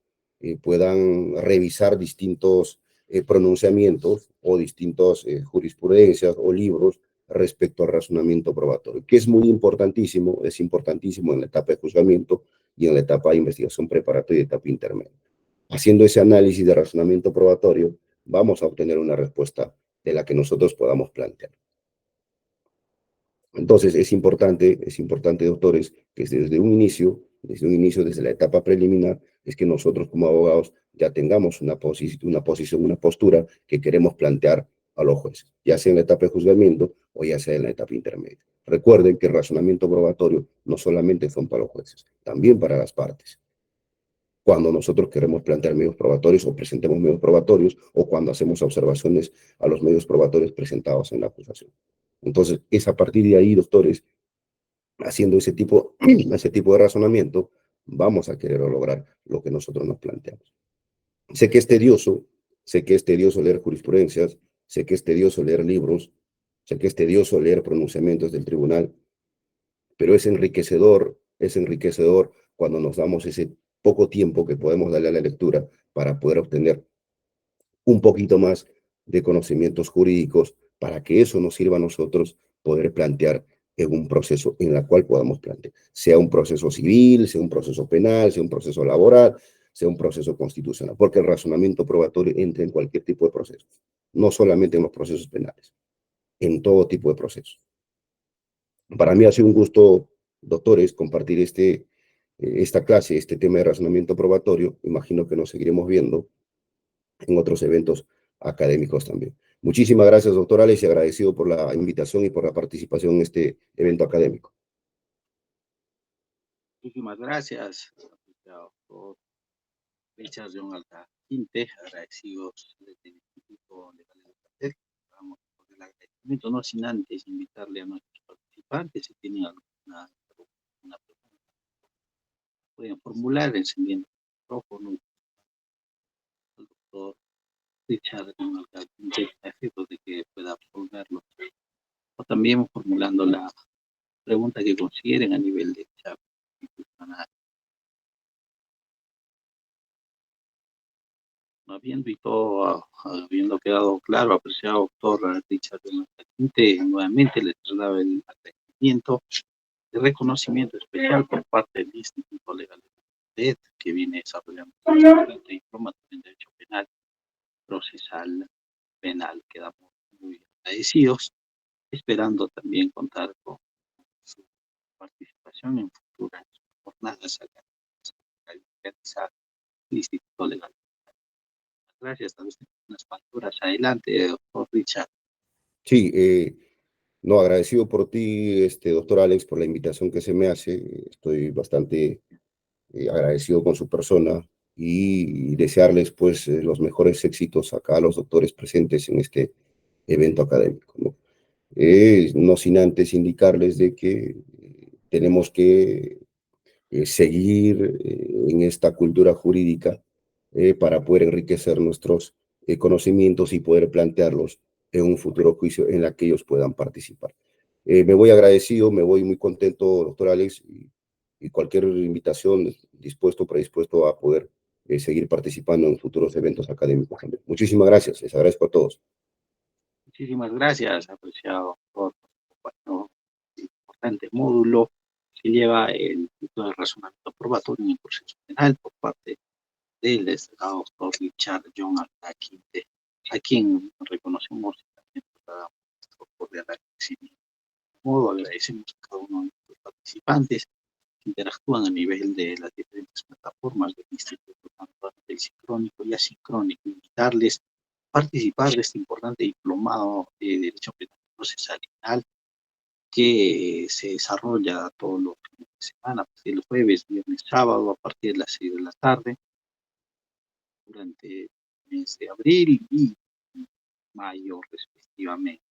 puedan revisar distintos pronunciamientos o distintas jurisprudencias o libros respecto al razonamiento probatorio, que es importantísimo en la etapa de juzgamiento y en la etapa de investigación preparatoria y etapa intermedia. Haciendo ese análisis de razonamiento probatorio, vamos a obtener una respuesta de la que nosotros podamos plantear. Entonces, es importante, doctores, que desde un inicio, desde la etapa preliminar, es que nosotros como abogados ya tengamos una posición, una postura que queremos plantear a los jueces, ya sea en la etapa de juzgamiento o ya sea en la etapa intermedia. Recuerden que el razonamiento probatorio no solamente son para los jueces, también para las partes. Cuando nosotros queremos plantear medios probatorios o presentemos medios probatorios o cuando hacemos observaciones a los medios probatorios presentados en la acusación. Entonces, es a partir de ahí, doctores, haciendo ese tipo de razonamiento, vamos a querer lograr lo que nosotros nos planteamos. Sé que es tedioso leer jurisprudencias, sé que es tedioso leer libros, sé que es tedioso leer pronunciamientos del tribunal, pero es enriquecedor cuando nos damos ese poco tiempo que podemos darle a la lectura para poder obtener un poquito más de conocimientos jurídicos, para que eso nos sirva a nosotros poder plantear en un proceso en el cual podamos plantear, sea un proceso civil, sea un proceso penal, sea un proceso laboral, sea un proceso constitucional, porque el razonamiento probatorio entra en cualquier tipo de proceso, no solamente en los procesos penales, en todo tipo de procesos. Para mí ha sido un gusto, doctores, compartir esta clase, este tema de razonamiento probatorio. Imagino que nos seguiremos viendo en otros eventos académicos también. Muchísimas gracias, doctor Alex, y agradecido por la invitación y por la participación en este evento académico. Muchísimas gracias, doctor Richard John Alta Quinte, agradecidos desde el Instituto Legal de Yucatán. Vamos por el agradecimiento, no sin antes invitarle a nuestros participantes, si tienen alguna una pregunta, pueden formular encendiendo el micrófono al doctor Richard John Alta Quinte, a efectos de que pueda absolverlo, o también formulando la pregunta que consideren a nivel de chat institucional. Habiendo quedado claro, apreciado doctor Richard Quinte, nuevamente le traslado el agradecimiento de reconocimiento especial por parte del Instituto Legal de Madrid, que viene desarrollando un diplomado en Derecho Penal Procesal Penal. Quedamos muy agradecidos, esperando también contar con su participación en futuras jornadas académicas que realiza el Instituto Legal. Gracias, tal vez unas facturas. Adelante, doctor Richard. Sí, no, agradecido por ti, doctor Alex, por la invitación que se me hace. Estoy bastante agradecido con su persona y desearles pues los mejores éxitos acá a los doctores presentes en este evento académico, ¿no? No sin antes indicarles de que tenemos que seguir en esta cultura jurídica para poder enriquecer nuestros conocimientos y poder plantearlos en un futuro juicio en la que ellos puedan participar. Me voy agradecido, me voy muy contento, doctor Alex, y cualquier invitación dispuesto, predispuesto a poder seguir participando en futuros eventos académicos también. Muchísimas gracias, les agradezco a todos. Muchísimas gracias, apreciado doctor, por este importante módulo que lleva el título de razonamiento probatorio en el proceso penal por parte del destacado doctor Richard John Alta Quinte, a quien reconocemos y también trasladamos nuestro cordial agradecimiento. De modo, agradecemos a cada uno de los participantes que interactúan a nivel de las diferentes plataformas del Instituto, tanto del sincrónico y asincrónico, invitarles a participar de este importante diplomado de Derecho Penal Procesal que se desarrolla todos los fines de semana, a partir del jueves, viernes, sábado, a partir de las 6 de la tarde, durante el mes de abril y mayo, respectivamente.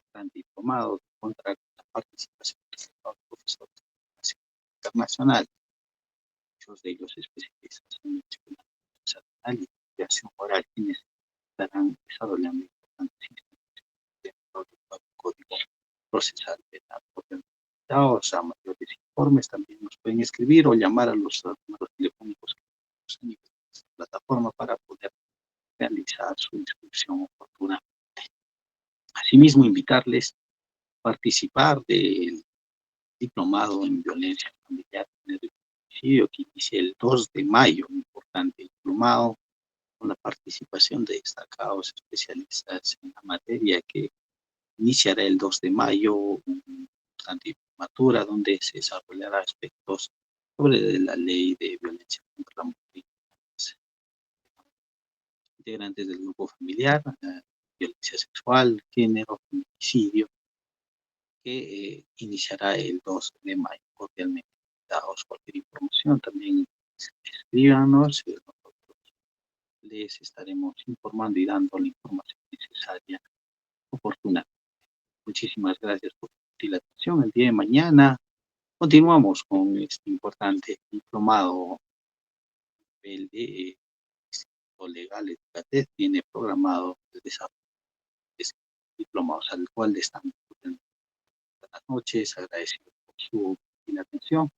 Están diplomados contra la participación de los profesores internacionales, muchos de ellos especialistas en Derecho Penal Procesal y creación oral, quienes estarán desarrollando importantes instituciones dentro del Código Procesal Penal. A mayores informes también nos pueden escribir o llamar a los números telefónicos que tenemos en esta plataforma para poder realizar su inscripción oportunamente. Asimismo, invitarles a participar del diplomado en violencia familiar en el homicidio que inicia el 2 de mayo, un importante diplomado con la participación de destacados especialistas en la materia que iniciará el 2 de mayo, una diplomatura donde se desarrollará aspectos sobre la ley de violencia contra la mujer, integrantes del grupo familiar, violencia sexual, género, homicidio, que iniciará el 2 de mayo. Cordialmente daos cualquier información, también escríbanos, nosotros les estaremos informando y dando la información necesaria oportuna. Muchísimas gracias por la atención. El día de mañana continuamos con este importante diplomado a nivel de Instituto Legal de Yucatán. Tiene programado el desarrollo de este diplomados al cual le estamos buenas noches, agradecido por su atención.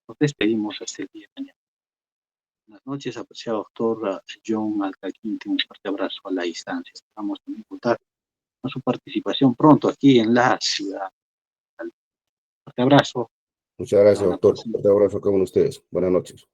Nos despedimos hasta el día de mañana. Buenas noches, apreciado doctor John Alta Quinte, un fuerte abrazo a la distancia. Esperamos también contar con su participación pronto aquí en la ciudad. Un fuerte abrazo. Muchas gracias, doctor. Un fuerte abrazo a cada uno de ustedes. Buenas noches.